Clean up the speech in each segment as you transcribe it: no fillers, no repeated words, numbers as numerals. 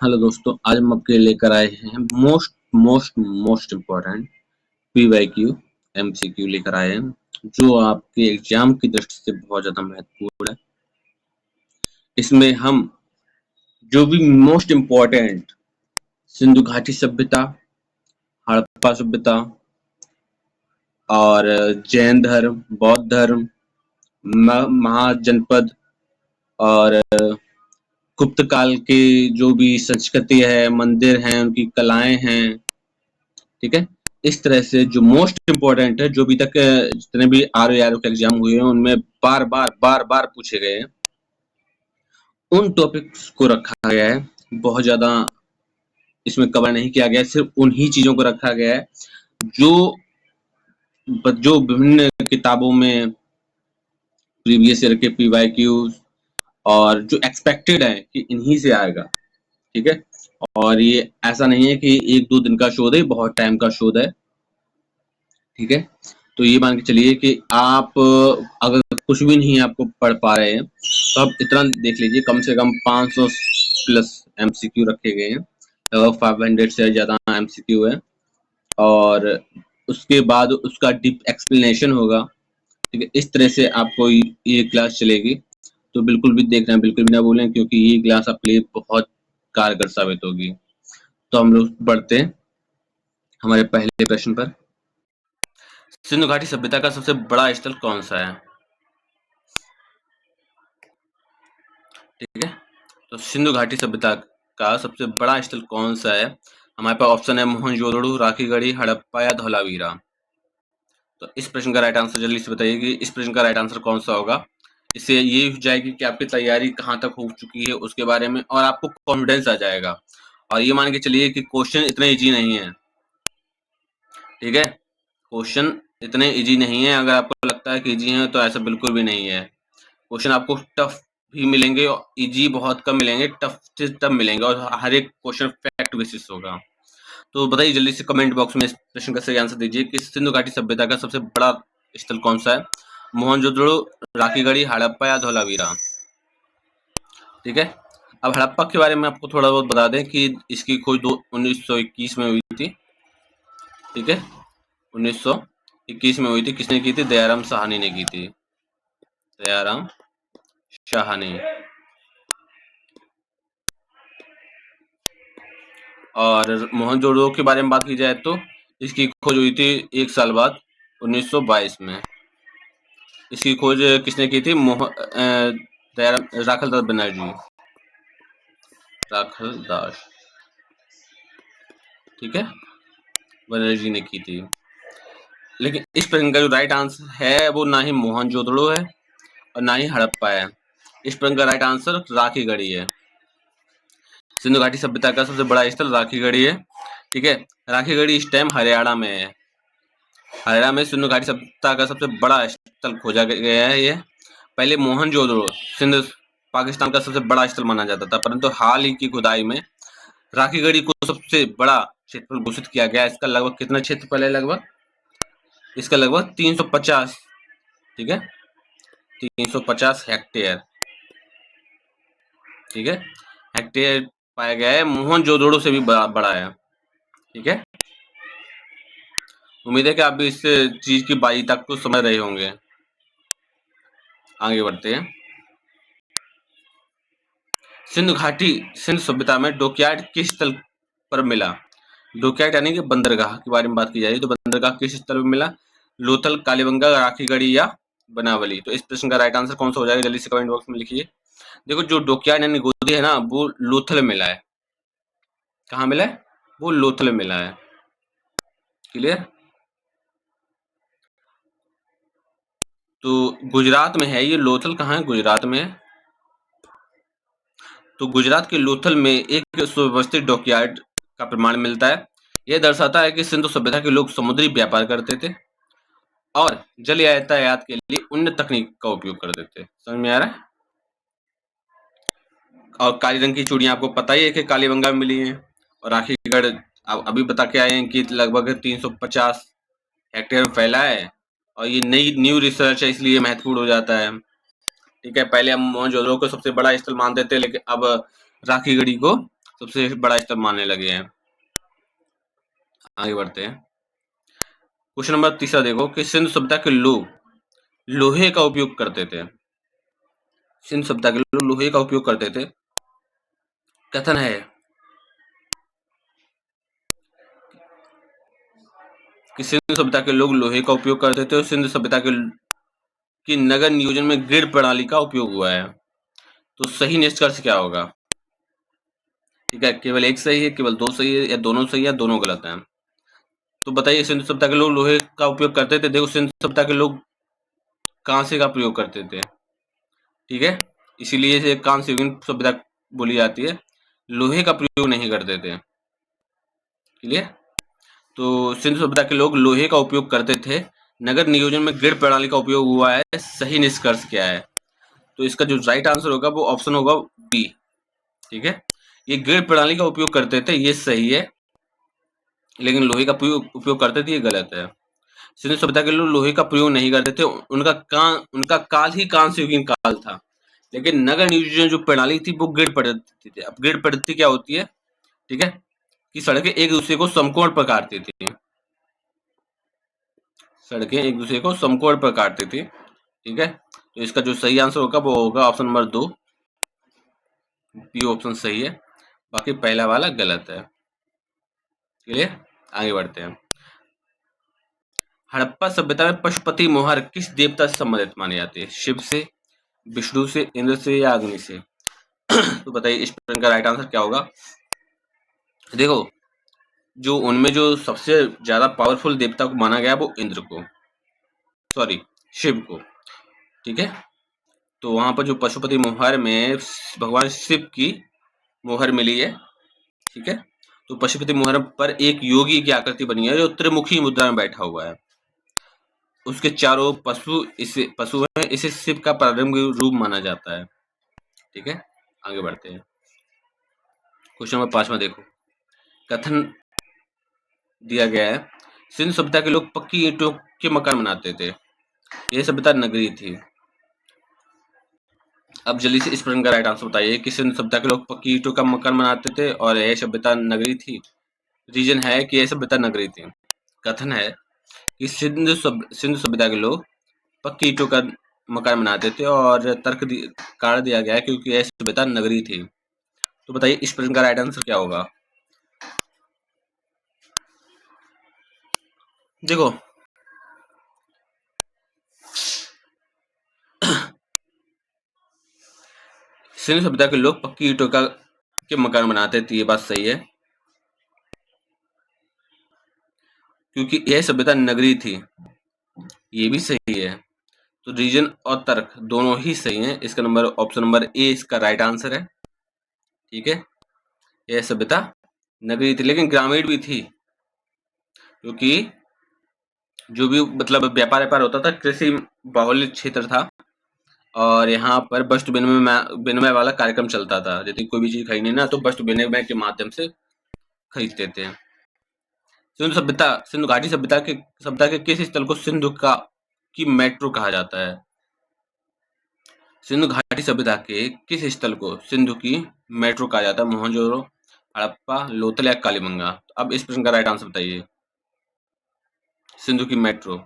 Hello दोस्तों, आज हम आपके लिए लेकर आए हैं मोस्ट इम्पोर्टेंट पीवाईक्यू एमसीक्यू लेकर आए हैं, जो आपके एग्जाम की दृष्टि से बहुत ज़्यादा महत्वपूर्ण है। इसमें हम जो भी मोस्ट इम्पोर्टेंट सिंधु घाटी सभ्यता, हड़प्पा सभ्यता और जैन धर्म, बौद्ध धर्म, महाजनपद और गुप्त काल के जो भी संस्कृति है, मंदिर हैं, उनकी कलाएं हैं, ठीक है। इस तरह से जो मोस्ट इम्पोर्टेंट है, जो अभी तक जितने भी आर के एग्जाम हुए हैं उनमें बार बार पूछे गए हैं, उन टॉपिक्स को रखा गया है। बहुत ज्यादा इसमें कवर नहीं किया गया है, सिर्फ उन्हीं चीजों को रखा गया है जो विभिन्न किताबों में प्रीवियस ईयर के पीवाईक्यूज और जो एक्सपेक्टेड है कि इन्हीं से आएगा, ठीक है। और ये ऐसा नहीं है कि 1-2 दिन का शोध है, बहुत टाइम का शोध है, ठीक है। तो ये मान के चलिए कि आप अगर कुछ भी नहीं आपको पढ़ पा रहे हैं तो आप इतना देख लीजिए, कम से कम 500 प्लस एमसीक्यू रखे गए हैं, लगभग 500 से ज़्यादा एमसीक्यू है। और उसके बाद उसका डीप एक्सप्लेनेशन होगा, ठीक है। इस तरह से आपको ये क्लास चलेगी, तो बिल्कुल भी देखना, बिल्कुल भी ना भूलें, क्योंकि ये क्लास आपके लिए बहुत कारगर साबित होगी। तो हम लोग बढ़ते हैं हमारे पहले प्रश्न पर। सिंधु घाटी सभ्यता का सबसे बड़ा स्थल कौन सा है? ठीक है, तो सिंधु घाटी सभ्यता का सबसे बड़ा स्थल कौन सा है? हमारे पास ऑप्शन है मोहनजोदड़ो, राखीगढ़ी, हड़प्पा या धौलावीरा। तो इस प्रश्न का राइट आंसर जल्दी से बताइए कि इस प्रश्न का राइट आंसर कौन सा होगा। इससे ये हो जाएगी कि आपकी तैयारी कहाँ तक हो चुकी है उसके बारे में, और आपको कॉन्फिडेंस आ जाएगा। और ये मान के चलिए कि क्वेश्चन इतने इजी नहीं है, ठीक है। क्वेश्चन इतने इजी नहीं है, अगर आपको लगता है कि इजी है तो ऐसा बिल्कुल भी नहीं है। क्वेश्चन आपको टफ भी मिलेंगे और इजी बहुत कम मिलेंगे, टफ से टफ मिलेंगे, और हर एक क्वेश्चन फैक्ट बेसिस होगा। तो बताइए जल्दी से कमेंट बॉक्स में इस प्रश्न का सही आंसर दीजिए कि सिंधु घाटी सभ्यता का सबसे बड़ा स्थल कौन सा है? मोहनजोदड़ो, राखीगढ़ी, हड़प्पा या धौलावीरा। ठीक है, अब हड़प्पा के बारे में आपको थोड़ा बहुत बता दें कि इसकी खोज 1921 में हुई थी, ठीक है। 1921 में हुई थी। किसने की थी? दयाराम साहनी ने की थी, दयाराम साहनी। और मोहनजोदड़ो के बारे में बात की जाए तो इसकी खोज हुई थी 1 साल बाद, 1922 में। इसकी खोज किसने की थी? राखल दास बनर्जी, राखल दास, ठीक है, बनर्जी ने की थी। लेकिन इस प्रश्न का जो राइट आंसर है वो ना ही मोहनजोदड़ो है और ना ही हड़प्पा है। इस प्रश्न का राइट आंसर राखीगढ़ी है। सिंधु घाटी सभ्यता का सबसे बड़ा स्थल राखीगढ़ी है, ठीक है। राखीगढ़ी इस टाइम हरियाणा में है। हरियाणा में सिंधु घाटी सभ्यता का सबसे बड़ा स्थल खोजा गया है। ये पहले मोहनजोदड़ो सिंध पाकिस्तान का सबसे बड़ा स्थल माना जाता था, परंतु हाल ही की खुदाई में राखीगढ़ी को सबसे बड़ा क्षेत्रफल घोषित किया गया। इसका लगभग कितना क्षेत्रफल है? लगभग इसका लगभग 350, ठीक है, 350 हेक्टेयर, ठीक है, हेक्टेयर पाया गया है। मोहनजोदड़ो से भी बड़ा है, ठीक है। उम्मीद है कि आप भी इस चीज की बारीकी को समझ रहे होंगे। आगे बढ़ते हैं। सिंधु घाटी सिंधु सभ्यता में डॉकयार्ड किस स्थल पर मिला? डॉकयार्ड यानी कि बंदरगाह के बारे में बात की जाए तो बंदरगाह किस स्थल पर मिला? लोथल, कालीबंगा, राखीगढ़ी या बनावली। तो इस प्रश्न का राइट आंसर कौन सा हो जाएगा? जल्दी से कमेंट बॉक्स में लिखिए। देखो, जो डॉकयार्ड यानी गोदी है ना, वो लोथल मिला है। कहाँ मिला है? वो लोथल मिला है। क्लियर? तो गुजरात में है ये लोथल। कहाँ है? गुजरात में है। तो गुजरात के लोथल में एक सुव्यवस्थित डॉकयार्ड का प्रमाण मिलता है। यह दर्शाता है कि सिंधु सभ्यता के लोग समुद्री व्यापार करते थे और जल यातायात के लिए उन्नत तकनीक का उपयोग करते थे। समझ में आ रहा है? और काली रंग की चूड़ियां आपको पता ही है कि कालीबंगा में मिली हैं। और राखीगढ़ अभी बता के आए हैं कि लगभग 350 हेक्टेयर में फैला है, और ये न्यू रिसर्च है, इसलिए महत्वपूर्ण हो जाता है। ठीक है, पहले हम मोहनजोदड़ो को सबसे बड़ा स्थल मानते थे, लेकिन अब राखीगढ़ी को सबसे बड़ा स्तर मानने लगे हैं। आगे बढ़ते हैं। क्वेश्चन नंबर तीसरा देखो कि सिंधु सभ्यता के लोग लोहे का उपयोग करते थे। सिंधु सभ्यता के लोग लोहे का उपयोग करते थे। कथन है कि सिंधु सभ्यता के लोग लोहे का उपयोग करते थे और सिंधु सभ्यता के की नगर नियोजन में ग्रिड प्रणाली का उपयोग हुआ है। तो सही निष्कर्ष क्या होगा? ठीक है, केवल एक सही है, केवल दो सही है, या दोनों सही है, दोनों गलत हैं। तो बताइए, सिंधु सभ्यता के लोग लोहे का उपयोग करते थे। देखो, सिंधु सभ्यता के लोग कांसे का प्रयोग करते थे। ठीक है, इसीलिए इसे कांस्य युगीन सभ्यता बोली जाती है। लोहे का प्रयोग नहीं करते थे। क्लियर? तो सिंधु सभ्यता के लोग लोहे का उपयोग करते थे। नगर नियोजन में ग्रिड प्रणाली का उपयोग हुआ है। सही निष्कर्ष क्या है? तो इसका जो राइट आंसर होगा वो ऑप्शन होगा बी। ठीक है, ये ग्रिड प्रणाली का उपयोग करते थे, ये सही है, लेकिन लोहे का उपयोग करते थे, ये गलत है। सिंधु सभ्यता के लोग लोहे का प्रयोग नहीं करते थे। उनका काल ही कांस्य युगीन काल था। लेकिन नगर नियोजन जो प्रणाली थी वो ग्रिड पद्धति थी। अब ग्रिड पद्धति क्या होती है? ठीक है, कि सड़कें एक दूसरे को समकोण पर काटती थी। सड़कें एक दूसरे को समकोण पर काटती थी। ठीक है, तो इसका जो सही आंसर होगा वो होगा ऑप्शन नंबर 2, बी ऑप्शन सही है। बाकी पहला वाला गलत है। क्लियर? आगे बढ़ते हैं। हड़प्पा सभ्यता में पशुपति मोहर किस देवता से संबंधित माने जाते हैं? शिव से, विष्णु से, इंद्र से, या अग्नि से? तो बताइए, इस प्रश्न का राइट आंसर क्या होगा? देखो, जो उनमें जो सबसे ज्यादा पावरफुल देवता को माना गया वो इंद्र को, सॉरी, शिव को। ठीक है, तो वहां पर जो पशुपति मोहर में भगवान शिव की मोहर मिली है। ठीक है, तो पशुपति मोहर पर एक योगी की आकृति बनी है जो त्रिमुखी मुद्रा में बैठा हुआ है। उसके चारों पशु हैं। इसे शिव का प्रारंभिक रूप माना जाता है। ठीक है, आगे बढ़ते हैं। क्वेश्चन नंबर 5 में देखो, कथन दिया गया है सिंधु सभ्यता के लोग पक्की ईंटों के मकान बनाते थे। यह सभ्यता नगरीय थी। अब जल्दी से इस प्रश्न का राइट आंसर बताइए कि सिंधु सभ्यता के लोग पक्की ईंटों का मकान बनाते थे और यह सभ्यता नगरीय थी। रीजन है कि यह सभ्यता नगरीय थी। कथन है कि सिंधु सभ्यता के लोग पक्की ईंटों का मकान बनाते थे और कारण दिया गया है क्योंकि यह सभ्यता नगरीय थी। तो बताइए, इस प्रश्न का राइट आंसर क्या होगा? देखो, सिंधु सभ्यता के लोग पक्की ईंटों के मकान बनाते थे, ये बात सही है, क्योंकि यह सभ्यता नगरीय थी, ये भी सही है। तो रीजन और तर्क दोनों ही सही हैं। इसका नंबर ऑप्शन नंबर ए इसका राइट आंसर है। ठीक है, यह सभ्यता नगरीय थी लेकिन ग्रामीण भी थी, क्योंकि जो भी मतलब व्यापार होता था, कृषि बाहुल्य क्षेत्र था और यहाँ पर वस्तु विनिमय वाला कार्यक्रम चलता था। यदि कोई भी चीज खरीदनी ना, तो वस्तु विनिमय के माध्यम से खरीदते थे। सिंधु घाटी सभ्यता के किस स्थल को सिंधु की मेट्रो कहा जाता है? सिंधु घाटी सभ्यता के किस स्थल को सिंधु की मेट्रो कहा जाता है? मोहनजोदड़ो, हड़प्पा, लोथल या कालीबंगा? अब इस प्रश्न का राइट आंसर बताइए। सिंधु की मेट्रो।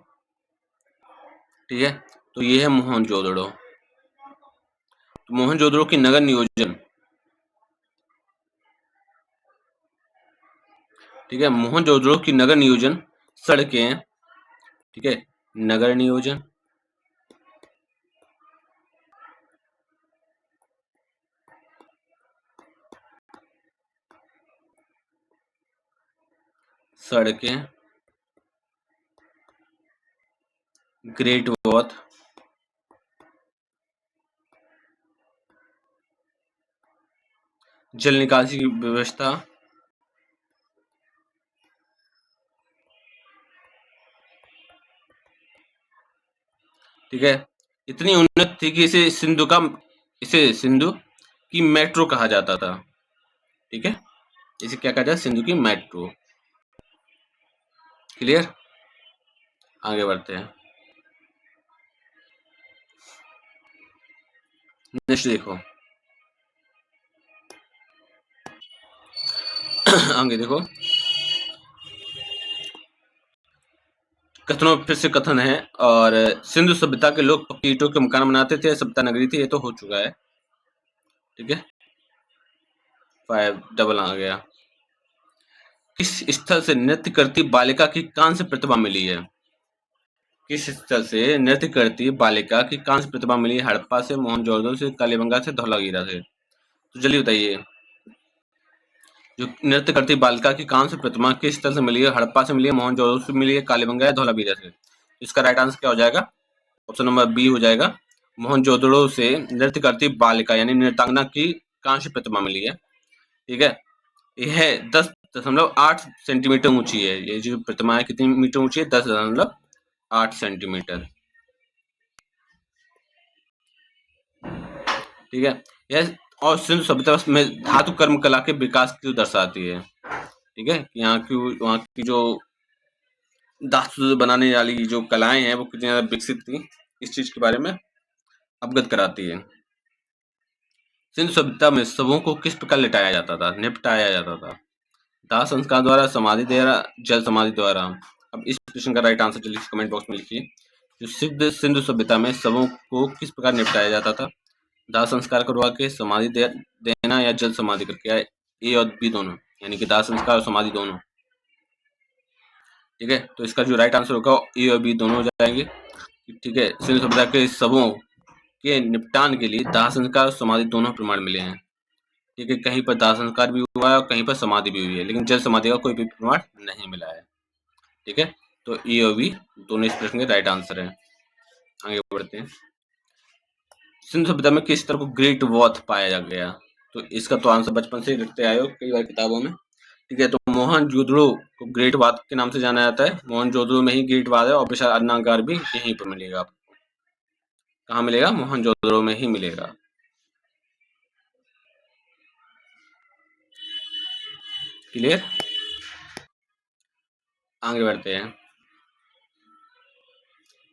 ठीक है, तो ये है मोहनजोदड़ो। तो मोहनजोदड़ो की नगर नियोजन, ठीक है, मोहनजोदड़ो की नगर नियोजन सड़कें, ठीक है, नगर नियोजन, सड़कें, ग्रेट वॉथ, जल निकासी की व्यवस्था, ठीक है, इतनी उन्नत थी कि इसे सिंधु की मेट्रो कहा जाता था। ठीक है, इसे क्या कहा जाता है? सिंधु की मेट्रो। क्लियर? आगे बढ़ते हैं। नेक्स्ट देखो, आगे देखो, कथनों फिर से कथन है। और सिंधु सभ्यता के लोग पक्की ईंटों के मकान बनाते थे, सभ्यता नगरी थी, ये तो हो चुका है। ठीक है, 5 डबल आ गया। किस स्थल से नृत्य करती बालिका की कांस्य प्रतिभा मिली है? किस स्थल से नृत्य करती बालिका की कांस्य प्रतिभा मिली है? हड़प्पा से, मोहनजोदड़ो से, कालीबंगा से, धौलावीरा से। तो जल्दी बताइए, जो नृत्य करती बालिका की कांस्य प्रतिमा किस स्थल से मिली है? हड़प्पा से मिली है, मोहनजोदड़ो से मिली है, कालीबंगा या धौलावीरा से। इसका राइट आंसर क्या हो जाएगा? ऑप्शन नंबर बी हो जाएगा। मोहनजोदड़ो से नृत्य करती बालिका यानी नृत्यांगना की कांस्य प्रतिमा मिली है। ठीक है, यह 10.8 सेंटीमीटर ऊंची है। ये जो प्रतिमा है कितनी मीटर ऊंची है? 10.8 सेंटीमीटर। ठीक है, यह और सिंधु सभ्यता में धातु कर्म कला के विकास को दर्शाती है। ठीक है, यहाँ की वहाँ की जो धातु बनाने वाली जो कलाएं हैं वो कितनी ज्यादा विकसित थी, इस चीज के बारे में अवगत कराती है। सिंधु सभ्यता में शवों को किस प्रकार लिटाया जाता था, निपटाया जाता था? दाह संस्कार द्वारा, समाधि द्वारा, जल समाधि द्वारा। अब इस प्रश्न का राइट आंसर जल्दी से कमेंट बॉक्स में लिखिए। जो सिद्ध सिंधु सभ्यता में शवों को किस प्रकार निपटाया जाता था? दाह संस्कार करवा के, समाधि देना या जल समाधि करके, या ए और बी दोनों, यानी कि दाह संस्कार और समाधि दोनों। ठीक है, तो इसका जो राइट आंसर होगा ए और बी दोनों हो जाएंगे। ठीक है, सिंधु सभ्यता के शवों के निपटान के लिए दाह संस्कार और समाधि दोनों प्रमाण मिले हैं। ठीक है, कहीं पर दाह संस्कार भी हुआ है और कहीं पर समाधि भी हुई है, लेकिन जल समाधि का कोई भी प्रमाण नहीं मिला है। ठीक है, तो ए और बी दोनों इस प्रश्न के राइट आंसर हैं। आगे बढ़ते हैं। सिंधु सभ्यता में किस तरह को ग्रेट वॉथ पाया गया? तो इसका तो आंसर बचपन से ही लिखते आए हो कई बार किताबों में। ठीक है, तो मोहनजोदड़ो को ग्रेट बाथ के नाम से जाना जाता है। मोहनजोदड़ो में ही ग्रेट बाथ है और विशाल अन्नागार भी यहीं पर मिलेगा आपको। कहाँ मिलेगा? मोहनजोदड़ो में ही मिलेगा। क्लियर? आगे बढ़ते हैं।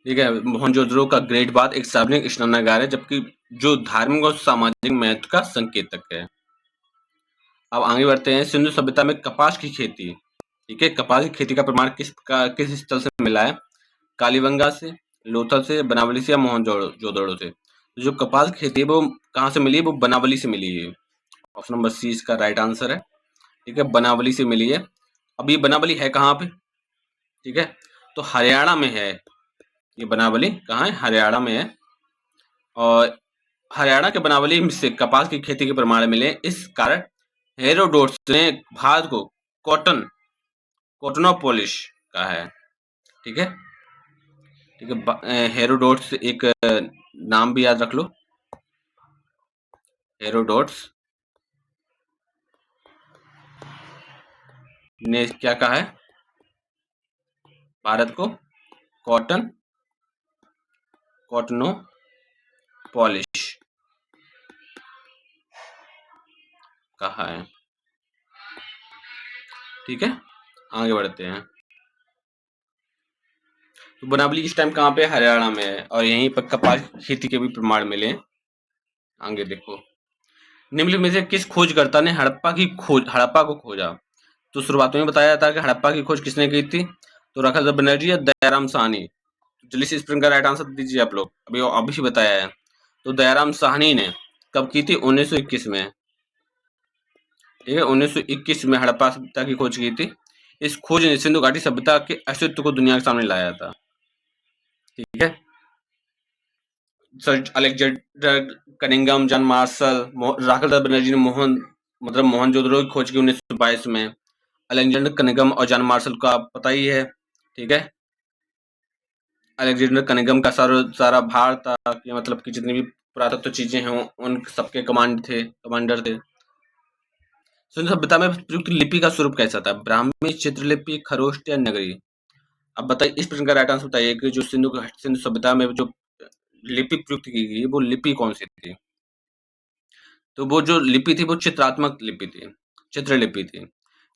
ठीक है, मोहनजोदड़ो का ग्रेट बाथ एक सार्वजनिक स्नानागार है, जबकि जो धार्मिक और सामाजिक महत्व का संकेतक है। अब आगे बढ़ते हैं। सिंधु सभ्यता में कपास की खेती, ठीक है, कपास की खेती का प्रमाण किस स्थल से मिला है? कालीबंगा से, लोथल से, बनावली से या मोहनजोदड़ो से। तो जो कपास की खेती है वो कहाँ से मिली है? वो बनावली से मिली है। ऑप्शन नंबर सी इसका राइट आंसर है। ठीक है, बनावली से मिली है। अब ये बनावली है कहाँ पे? ठीक है, तो हरियाणा में है। ये बनावली कहाँ है? हरियाणा में है। और हरियाणा के बनावली से कपास की खेती के प्रमाण मिले, इस कारण हेरोडोटस ने भारत को कॉटनोपोलिस कहा है। ठीक है, ठीक है, हेरोडोट्स एक नाम भी याद रख लो। हेरोडोट्स ने क्या कहा है? भारत को कॉटनोपोलिस कहा है। ठीक है, आगे बढ़ते हैं। तो बनावली इस टाइम कहाँ पे? हरियाणा में है और यहीं पर कपास खेती के भी प्रमाण मिले। आगे देखो, निम्नलिखित में से किस खोजकर्ता ने हड़प्पा को खोजा? तो शुरुआत में बताया था कि हड़प्पा की खोज किसने की थी? तो राखाल बनर्जी या दयाराम साहनी। जल्दी से इस प्रश्न का राइट आंसर दीजिए आप लोग, अभी बताया है। तो दयाराम साहनी ने कब की थी? 1921 में। ठीक है, 1921 में हड़प्पा सभ्यता की खोज की थी। इस खोज ने सिंधु घाटी सभ्यता के अस्तित्व को दुनिया के सामने लाया था। ठीक है, sir Alexander Cunningham, John Marshall, Rakhal Banerjee ने मोहनजोदड़ो की खोज की 1922 में। अलेक्जेंडर कनिंघम और जॉन मार्शल का पता ही है। ठीक है, अलेक्जेंडर कनिंघम का सारा भार था कि मतलब कि जितनी भी पुरातत्व चीजें हैं उन सबके कमांडर थे। सिंधु सभ्यता में प्रयुक्त लिपि का स्वरूप कैसा था? ब्राह्मी, चित्रलिपि, खरोष्ट या नगरी। अब बताइए, इस प्रश्न का राइट आंसर बताइए कि जो सिंधु सभ्यता में जो लिपि प्रयुक्त की गई वो लिपि कौन सी थी? तो वो जो लिपि थी वो चित्रात्मक लिपि थी, चित्रलिपि थी।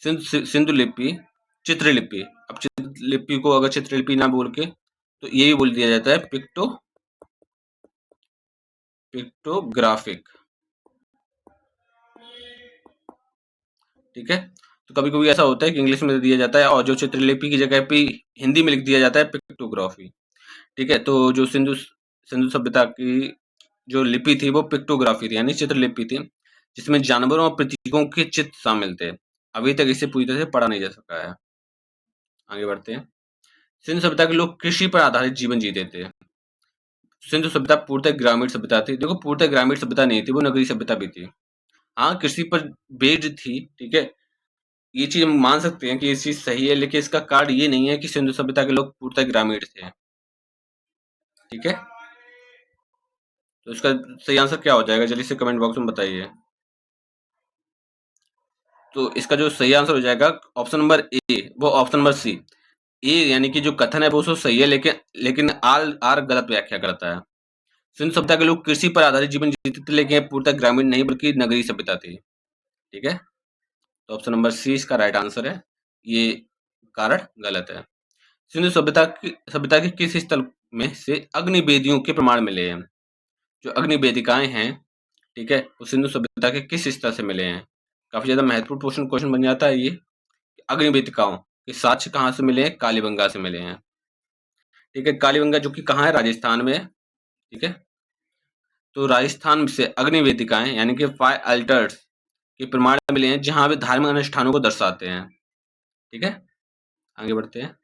सिंधु लिपि चित्रलिपि। अब चित्रलिपि को अगर चित्रलिपि ना बोल के तो ये भी बोल दिया जाता है पिक्टोग्राफिक। ठीक है, तो कभी कभी ऐसा होता है कि इंग्लिश में दिया जाता है और जो चित्रलिपि की जगह पे हिंदी में लिख दिया जाता है पिक्टोग्राफी। ठीक है, तो जो सिंधु सिंधु सभ्यता की जो लिपि थी वो पिक्टोग्राफी थी, यानी चित्रलिपि थी, जिसमें जानवरों और प्रतीकों के चित्र शामिल थे। अभी तक इसे पूरी तरह से पढ़ा नहीं जा सका है। आगे बढ़ते हैं। सिंधु सभ्यता के लोग कृषि पर आधारित जीवन जीते थे। सिंधु सभ्यता पूर्णतः ग्रामीण सभ्यता थी। देखो, पूर्णतः ग्रामीण सभ्यता नहीं थी, वो नगरीय सभ्यता भी थी। हाँ, कृषि पर बेस्ड थी, ठीक है? ये चीज़ हम मान सकते हैं कि ये चीज़ सही है, लेकिन इसका कारण ये नहीं है कि सिंधु सभ्यता के लोग पूर्णतः ग्रामीण थे, ठीक है? तो इसका सही आंसर क्या हो जाएगा? जल्दी से कमेंट बॉक्स में बताइए। तो इसका जो सही आंसर हो जाएगा ऑप्शन नंबर ए, वो ऑप्शन नंबर सी। ए यानी कि जो कथन है वो तो सही है, लेकिन आर गलत व्याख्या करता है। सिंधु सभ्यता के लोग कृषि पर आधारित जीवन जीते थे, लेकिन ये पूर्णतः ग्रामीण नहीं बल्कि नगरीय सभ्यता थी, ठीक है? तो ऑप्शन नंबर सी इसका राइट आंसर है। ये कारण गलत है। सिंधु सभ्यता के किस स्थल में से अग्नि वेदियों के प्रमाण मिले हैं? जो अग्नि वेदिकाएं हैं, ठीक है, वो सिंधु सभ्यता के किस स्थल से मिले हैं? काफी ज्यादा महत्वपूर्ण क्वेश्चन बन जाता है ये। अग्नि वेदिकाओं के साक्ष्य कहाँ से मिले हैं? कालीबंगा से मिले हैं, ठीक है? कालीबंगा जो कि कहाँ है? राजस्थान में है, ठीक है? तो राजस्थान से अग्नि वेदिकाएं यानी कि फायर अल्टर्स के प्रमाण मिले हैं, जहां वे धार्मिक अनुष्ठानों को दर्शाते हैं, ठीक है? आगे बढ़ते हैं।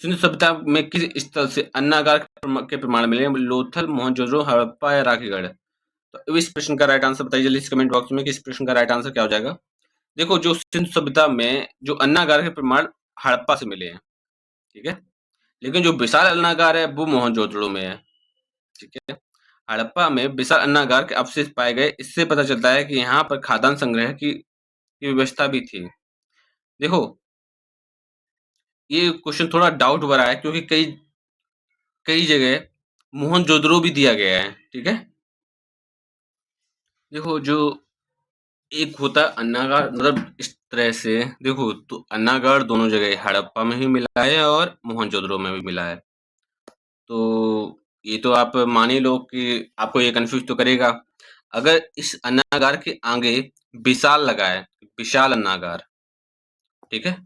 सिंधु सभ्यता में किस स्थल से अन्नागार के प्रमाण मिले हैं? लोथल, मोहनजोदड़ो, हड़प्पा या राखीगढ़? तो इस प्रश्न का राइट आंसर बताइए जल्दी से कमेंट बॉक्स में कि इस प्रश्न का राइट आंसर क्या हो जाएगा। देखो, जो सिंधु सभ्यता में जो अन्नागार के प्रमाण हड़प्पा से मिले हैं, ठीक है, लेकिन जो विशाल अन्नागार है वो मोहनजोदड़ो में है, ठीक है? हड़प्पा में विशाल अन्नागार के अवशेष पाए गए, इससे पता चलता है कि यहाँ पर खाद्यान्न संग्रह की व्यवस्था भी थी। देखो, ये क्वेश्चन थोड़ा डाउट भरा है क्योंकि कई कई जगह मोहनजोदड़ो भी दिया गया है, ठीक है? देखो, जो एक होता है अन्नागार, मतलब इस तरह से देखो, तो अन्नागार दोनों जगह हड़प्पा में भी मिला है और मोहनजोदड़ो में भी मिला है। तो ये तो आप मान ही लो कि आपको ये कंफ्यूज तो करेगा। अगर इस अन्नागार के आगे विशाल लगा है, विशाल अन्नागार, ठीक है?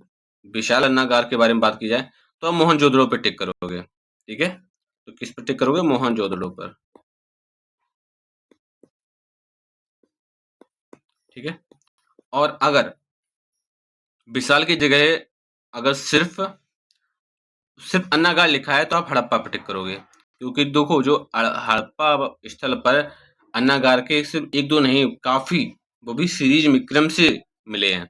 विशाल अन्नागार के बारे में बात की जाए तो आप मोहनजोदड़ो पे टिक करोगे, ठीक है? तो किस पे टिक करोगे? मोहनजोदड़ो पर, ठीक है? और अगर विशाल की जगह अगर सिर्फ अन्नागार लिखा है तो आप हड़प्पा पे टिक करोगे, क्योंकि देखो, जो हड़प्पा स्थल पर अन्नागार के सिर्फ एक दो नहीं, काफी, वो भी सीरीज में क्रम से मिले हैं।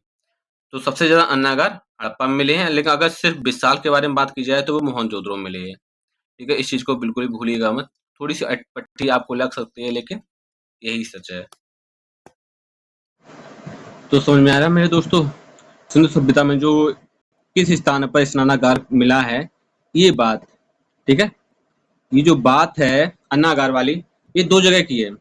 तो सबसे ज्यादा अन्नागार हड़प्पा में मिले हैं, लेकिन अगर सिर्फ विशाल के बारे में बात की जाए तो वो मोहनजोदड़ो में मिले हैं, ठीक है? इस चीज को बिल्कुल भी भूलिएगा मत। थोड़ी सी अटपटी आपको लग सकती है, लेकिन यही सच है। तो समझ में आ रहा है मेरे दोस्तों, सिंधु सभ्यता में जो किस स्थान पर स्नानागार मिला है, ये बात, ठीक है? ये जो बात है अन्नागार वाली, ये दो जगह की है।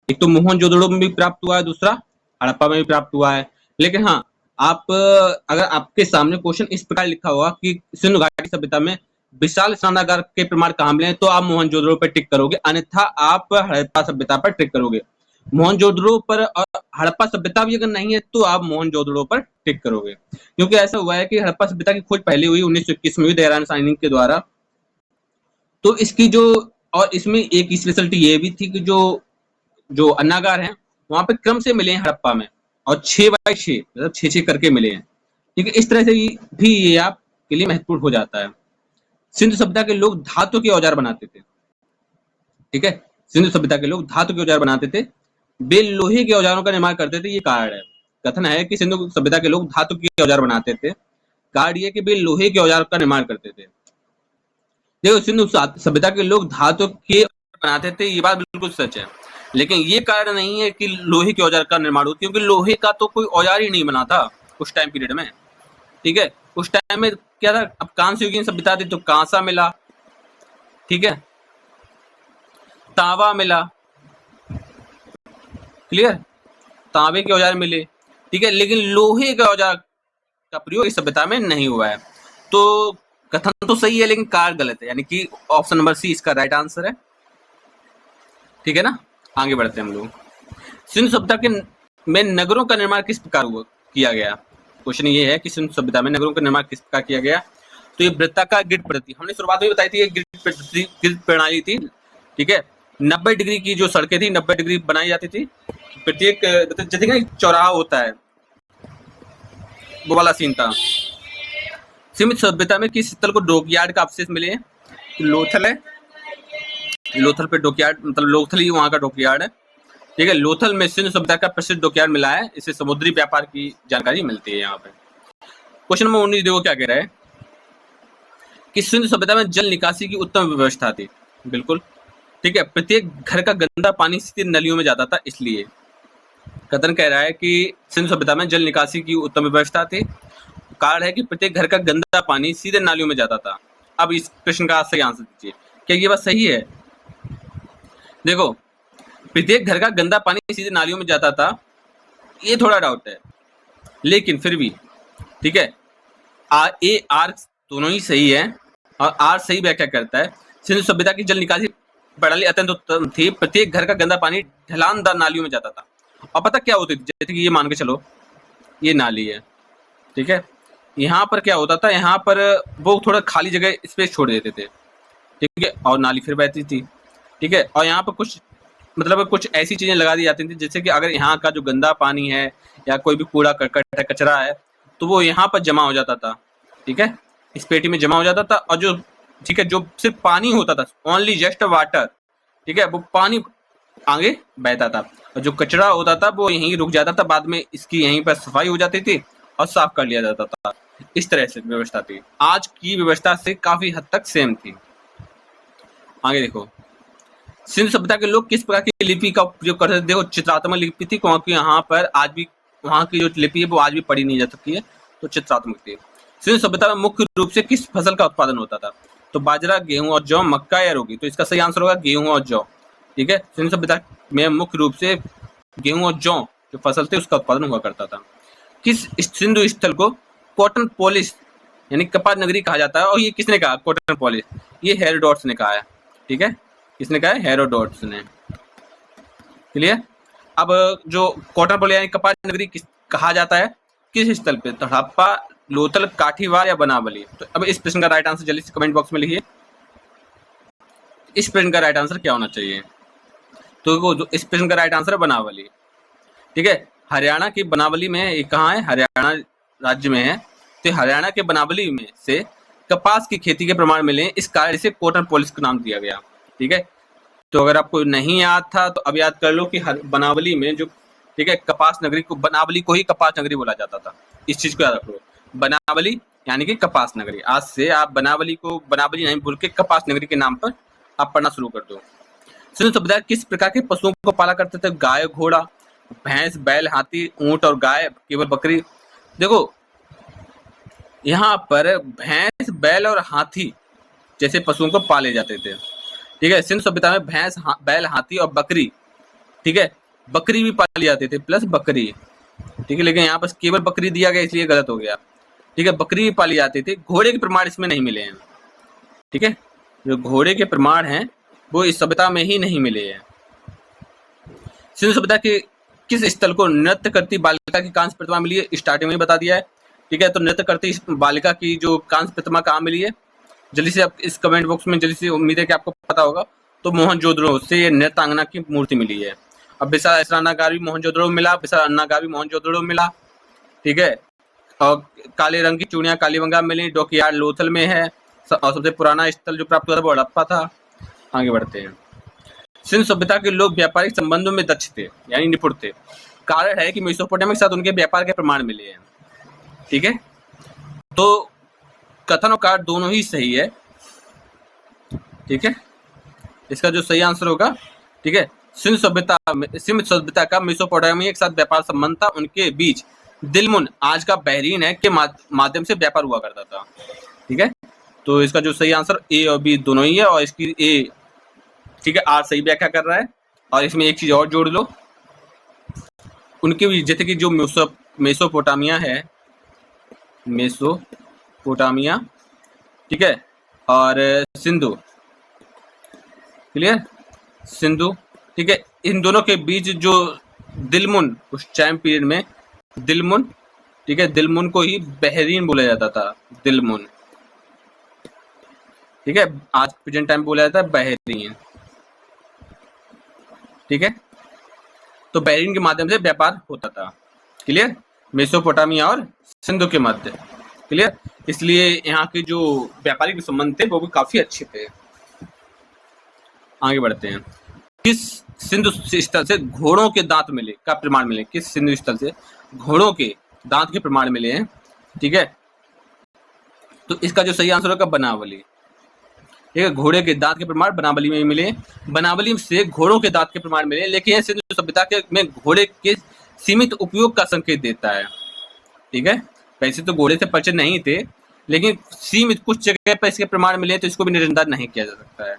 एक तो मोहनजोदड़ो में भी प्राप्त हुआ है, दूसरा हड़प्पा में भी प्राप्त हुआ है। लेकिन हाँ, आप अगर आपके सामने क्वेश्चन इस प्रकार लिखा होगा कि सिंधु घाटी सभ्यता में विशाल स्नानागार के प्रमाण कहाँ मिले हैं, तो आप मोहनजोदड़ो पर टिक करोगे, अन्यथा आप हड़प्पा सभ्यता पर टिक करोगे। मोहनजोदड़ो पर और हड़प्पा सभ्यता भी अगर नहीं है तो आप मोहनजोदड़ो पर टिक करोगे, क्योंकि ऐसा हुआ है कि हड़प्पा सभ्यता की खोज पहले हुई 1921 में हुई दयाराम साइनिंग के द्वारा। तो इसकी जो, और इसमें एक स्पेशलिटी ये भी थी कि जो जो अन्नागार हैं वहां पे क्रम से मिले हैं हड़प्पा में, और 6x6 मतलब 6-6 करके मिले हैं, ठीक है? इस तरह से भी ये आपके लिए महत्वपूर्ण हो जाता है। सिंधु सभ्यता के लोग धातु के औजार बनाते थे, ठीक है? सिंधु सभ्यता के लोग धातु के औजार बनाते थे, वे लोहे के औजारों का निर्माण करते थे, ये कारण है। कथन है कि सिंधु सभ्यता के लोग धातु के औजार बनाते थे, कारण ये कि वे लोहे के औजार का निर्माण करते थे। देखो, सिंधु सभ्यता के लोग धातु के बनाते थे, ये बात बिल्कुल सच है, लेकिन ये कारण नहीं है कि लोहे के औजार का निर्माण हो, क्योंकि लोहे का तो कोई औजार ही नहीं बना था उस टाइम पीरियड में, ठीक है? उस टाइम में क्या था, अब कांस्य युगीन सभ्यता थी तो कांसा मिला, ठीक है, तांबा मिला, क्लियर, तांबे के औजार मिले, ठीक है, लेकिन लोहे के औजार का प्रयोग इस सभ्यता में नहीं हुआ है। तो कथन तो सही है लेकिन कारण गलत है, यानी कि ऑप्शन नंबर सी इसका राइट आंसर है, ठीक है ना? आगे बढ़ते हैं हम लोग। सिंधु सभ्यता के में नगरों का निर्माण किस प्रकार हुआ किया गया? क्वेश्चन ये है कि सिंधु सभ्यता में नगरों का निर्माण किस प्रकार किया गया। तो ये वृत्ताकार ग्रिड पद्धति हमने शुरुआत में बताई थी, ये ग्रिड प्रणाली थी, ठीक है। 90 डिग्री की जो सड़कें थी 90 डिग्री बनाई जाती थी, प्रत्येक जैसे कि चौराहा होता है वो वाला सीन था। सीमित सभ्यता में किस स्थल को डॉकयार्ड का अवशेष मिले हैं? लोथल है, लोथल पे डॉकयार्ड मतलब लोथल ही वहाँ का डॉकयार्ड है, ठीक है। लोथल में सिंधु सभ्यता का प्रसिद्ध डॉकयार्ड मिला है, इससे समुद्री व्यापार की जानकारी मिलती है यहाँ पे। क्वेश्चन नंबर 19 देखो क्या कह रहा है कि सिंधु सभ्यता में जल निकासी की उत्तम व्यवस्था थी। बिल्कुल ठीक है, प्रत्येक घर का गंदा पानी सीधे नलियों में जाता था, इसलिए कथन कह रहा है कि सिंधु सभ्यता में जल निकासी की उत्तम व्यवस्था थी। कारण है कि प्रत्येक घर का गंदा पानी सीधे नालियों में जाता था। अब इस प्रश्न का सही आंसर दीजिए, क्या ये बात सही है? देखो, प्रत्येक घर का गंदा पानी सीधे नालियों में जाता था, ये थोड़ा डाउट है, लेकिन फिर भी ठीक है, ए आर दोनों ही सही है और आर सही व्याख्या करता है। सिंधु सभ्यता की जल निकासी प्रणाली अत्यंत उत्तम थी, प्रत्येक घर का गंदा पानी ढलानदार नालियों में जाता था। और पता क्या होती थी, जैसे कि ये मान के चलो ये नाली है, ठीक है, यहाँ पर क्या होता था, यहाँ पर वो थोड़ा खाली जगह स्पेस छोड़ देते थे, ठीक है, और नाली फिर बहती थी, ठीक है। और यहाँ पर कुछ मतलब कुछ ऐसी चीजें लगा दी जाती थी, जैसे कि अगर यहाँ का जो गंदा पानी है या कोई भी कूड़ा करकट है, कचरा है, तो वो यहाँ पर जमा हो जाता था, ठीक है, इस पेटी में जमा हो जाता था। और जो ठीक है, जो सिर्फ पानी होता था, ओनली जस्ट वाटर, ठीक है, वो पानी आगे बहता था, और जो कचरा होता था वो यहीं रुक जाता था, बाद में इसकी यहीं पर सफाई हो जाती थी और साफ कर लिया जाता था। इस तरह से व्यवस्था थी, आज की व्यवस्था से काफी हद तक सेम थी। आगे देखो, सिंधु सभ्यता के लोग किस प्रकार की लिपि का उपयोग करते थे? देखो, चित्रात्मक लिपि थी, क्योंकि यहाँ पर आज भी वहाँ की जो लिपि है वो आज भी पढ़ी नहीं जा सकती है, तो चित्रात्मक थी। सिंधु सभ्यता में मुख्य रूप से किस फसल का उत्पादन होता था? तो बाजरा, गेहूं और जौ, मक्का या रोगी। तो इसका सही आंसर होगा गेहूं और जौ, ठीक है। सिंधु सभ्यता में मुख्य रूप से गेहूं और जौ जो फसल थे उसका उत्पादन हुआ करता था। किस सिंधु स्थल को कॉटन पोलिस यानी कपास नगरी कहा जाता है? और ये किसने कहा कॉटन पोलिस? ये हेरोडोटस ने कहा है, ठीक है, किसने कहा है? हेरोडोटस ने। क्लियर? अब जो कॉटन पोलिस यानी कपास नगरी कहा जाता है किस स्थल पे? तो हड़प्पा, लोथल, काठीवार या बनावली। तो अब इस प्रश्न का राइट आंसर जल्दी से कमेंट बॉक्स में लिखिए। इस प्रश्न का राइट आंसर क्या होना चाहिए? तो इस प्रश्न का राइट आंसर है बनावली, ठीक है। हरियाणा की बनावली में, ये कहाँ है? हरियाणा राज्य में है। तो हरियाणा के बनावली में से कपास की खेती के प्रमाण मिले, इस कारण इसे कॉटन पोलिस का नाम दिया गया, ठीक है। तो अगर आपको नहीं याद था तो अब याद कर लो कि बनावली में जो, ठीक है, कपास नगरी को, बनावली को ही कपास नगरी बोला जाता था। इस चीज को याद रखो, बनावली यानी कि कपास नगरी। आज से आप बनावली को बनावली नहीं बोल के कपास नगरी के नाम पर आप पढ़ना शुरू कर दो। सिंधु सभ्यता किस प्रकार के पशुओं को पाला करते थे? गाय, घोड़ा, भैंस, बैल, हाथी, ऊंट और गाय, केवल बकरी। देखो, यहाँ पर भैंस, बैल और हाथी जैसे पशुओं को पाले जाते थे, ठीक है। सिंधु सभ्यता में भैंस, बैल, हाथी और बकरी, ठीक है, बकरी भी पाली जाती थी, प्लस बकरी, ठीक है, लेकिन यहाँ पर केवल बकरी दिया गया इसलिए गलत हो गया, ठीक है। बकरी भी पाली जाती थी। घोड़े के प्रमाण इसमें नहीं मिले हैं, ठीक है, जो घोड़े के प्रमाण हैं वो इस सभ्यता में ही नहीं मिले हैं। सिंधु सभ्यता के किस स्थल को नृत्य करती बालिका की कांस्य प्रतिमा मिली है? स्टार्टिंग में बता दिया है, ठीक है। तो नृत्य करती बालिका की जो कांस्य प्रतिमा कहाँ मिली है? जल्दी से आप इस कमेंट बॉक्स में, जल्दी से, उम्मीद है कि आपको पता होगा। तो मोहनजोदड़ो से ये नृत्यांगना की मूर्ति मिली है। अब विशाल अस्नागार भी मोहनजोदड़ो मिला, विशाल अन्नागार भी मोहनजोदड़ो मिला, ठीक है। और काले रंग की चूड़ियां कालीबंगा में मिली, डॉकयार्ड लोथल में है, और सबसे पुराना स्थल जो प्राप्त हुआ था वो हड़प्पा था। आगे बढ़ते हैं। सिंधु सभ्यता के लोग व्यापारिक संबंधों में दक्ष थे यानी निपुण थे। कारण है कि मेसोपोटामिया के साथ उनके व्यापार के प्रमाण मिले हैं, ठीक है। तो कथन और कार्य दोनों ही सही है, ठीक है। इसका जो सही आंसर होगा, ठीक है, सिंधु सभ्यता का मेसोपोटामिया के साथ व्यापार संबंध था। उनके बीच दिलमुन, आज का बहरीन है, के माध्यम से व्यापार हुआ करता था, ठीक है। तो इसका जो सही आंसर ए और बी दोनों ही है, और इसकी ए, ठीक है, आर सही व्याख्या कर रहा है। और इसमें एक चीज और जोड़ लो, उनके बीच जैसे कि जो मेसोपोटामिया है, मेसोपोटामिया, ठीक है, और सिंधु, क्लियर, सिंधु, ठीक है, इन दोनों के बीच जो दिलमुन, उस टाइम पीरियड में दिलमुन ठीक है, दिलमुन को ही बहरीन बोला जाता था, दिलमुन। ठीक है, आज प्रेजेंट टाइम बोला जाता है बहरीन। ठीक है, तो बहरीन के माध्यम से व्यापार होता था। क्लियर, मेसोपोटामिया और सिंधु के मध्य। क्लियर, इसलिए यहाँ के जो व्यापारिक संबंध थे वो भी काफी अच्छे थे। आगे बढ़ते हैं। किस सिंधु स्थल से घोड़ों के दांत मिले का प्रमाण मिले? किस सिंधु स्थल से घोड़ों के दांत के प्रमाण मिले हैं? ठीक है, तो इसका जो सही आंसर होगा बनावली। ठीक है, घोड़े के दांत के प्रमाण बनावली में मिले। बनावली से घोड़ों के दांत के प्रमाण मिले, लेकिन यह सिंधु सभ्यता के में घोड़े के सीमित उपयोग का संकेत देता है। ठीक है, वैसे तो घोड़े से परिचित नहीं थे, लेकिन सीमित कुछ जगह पर इसके प्रमाण मिले, तो इसको भी नजरअंदाज नहीं किया जा सकता है।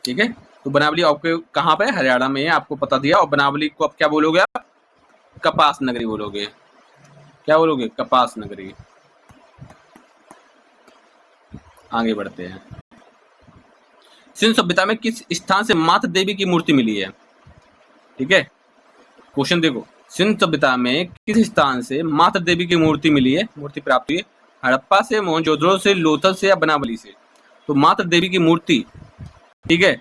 ठीक है, तो बनावली आपके कहाँ पे? हरियाणा में, आपको पता दिया। और बनावली को आप क्या बोलोगे? आप कपास नगरी बोलोगे। क्या बोलोगे? कपास नगरी। आगे बढ़ते हैं। सिंधु सभ्यता में किस स्थान से माता देवी की मूर्ति मिली है? ठीक है, क्वेश्चन देखो, सिंधु सभ्यता में किस स्थान से माता देवी की मूर्ति मिली है, मूर्ति प्राप्त हुई है? हड़प्पा से, मोहनजोदड़ो से, लोथल से या बनावली से? तो माता देवी की मूर्ति, ठीक है,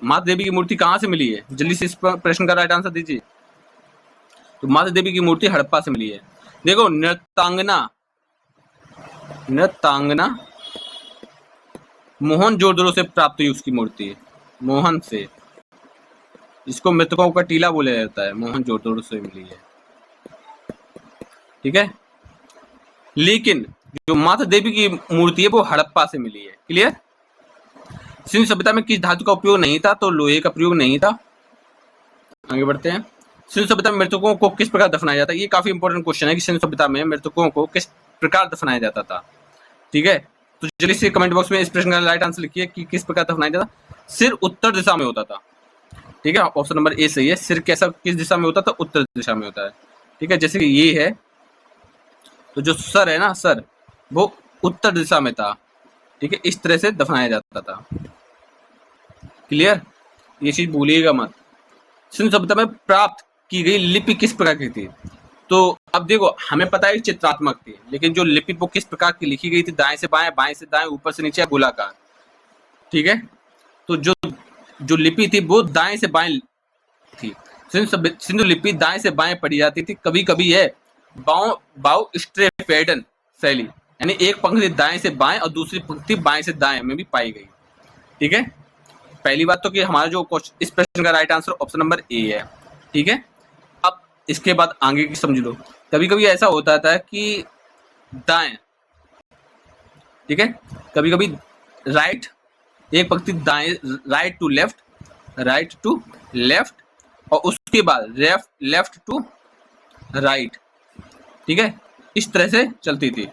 माता देवी की मूर्ति कहाँ से मिली है? जल्दी से इस प्रश्न का राइट आंसर दीजिए। तो माता देवी की मूर्ति हड़प्पा से मिली है। देखो, नृत्यांगना मोहनजोदड़ो से प्राप्त हुई उसकी मूर्ति, मोहन से। इसको मृतकों का टीला बोला जाता है, मोहनजोदड़ो से मिली है। ठीक है, लेकिन जो माता देवी की मूर्ति है वो हड़प्पा से मिली है। क्लियर। सिंधु सभ्यता में किस धातु का उपयोग नहीं था? तो लोहे का प्रयोग नहीं था। आगे बढ़ते हैं। सिंधु सभ्यता में मृतकों को किस प्रकार दफनाया जाता है? ये काफी इंपॉर्टेंट क्वेश्चन है कि सिंधु सभ्यता में मृतकों को किस प्रकार दफनाया जाता था। ठीक है, तो जल्दी से कमेंट बॉक्स में इस प्रश्न का राइट आंसर लिखिए कि किस प्रकार दफनाया जाता। सिर उत्तर दिशा में होता था। ठीक है, ऑप्शन नंबर ए सही है। सिर कैसा, किस दिशा में होता था? उत्तर दिशा में होता है। ठीक है, जैसे कि ये है, तो जो सर है ना, सर वो उत्तर दिशा में था। ठीक है, इस तरह से दफनाया जाता था। क्लियर, ये चीज भूलिएगा मत। सिंधु सभ्यता में प्राप्त की गई लिपि किस प्रकार की थी? तो अब देखो, हमें पता है चित्रात्मक थी, लेकिन जो लिपि वो किस प्रकार की लिखी गई थी? दाएं से बाएं, बाएं से दाएं, ऊपर से नीचे, गोलाकार। ठीक है, तो जो लिपि थी वो दाएं से बाएं थी। सिंधु लिपि दाएं से बाएं पढ़ी जाती थी। कभी कभी है बाउ स्ट्रेफेडन शैली, यानी एक पंक्ति दाएं से बाएं और दूसरी पंक्ति बाएं से दाएं में भी पाई गई। ठीक है, पहली बात तो कि हमारा जो क्वेश्चन, इस प्रश्न का right answer option number A है। ठीक है, अब इसके बाद आगे की समझ लो। कभी कभी ऐसा होता था कि दाएं, ठीक है, कभी कभी राइट, एक पंक्ति दाएं, right to left, right to left, और उसके बाद लेफ्ट टू राइट। ठीक है, इस तरह से चलती थी।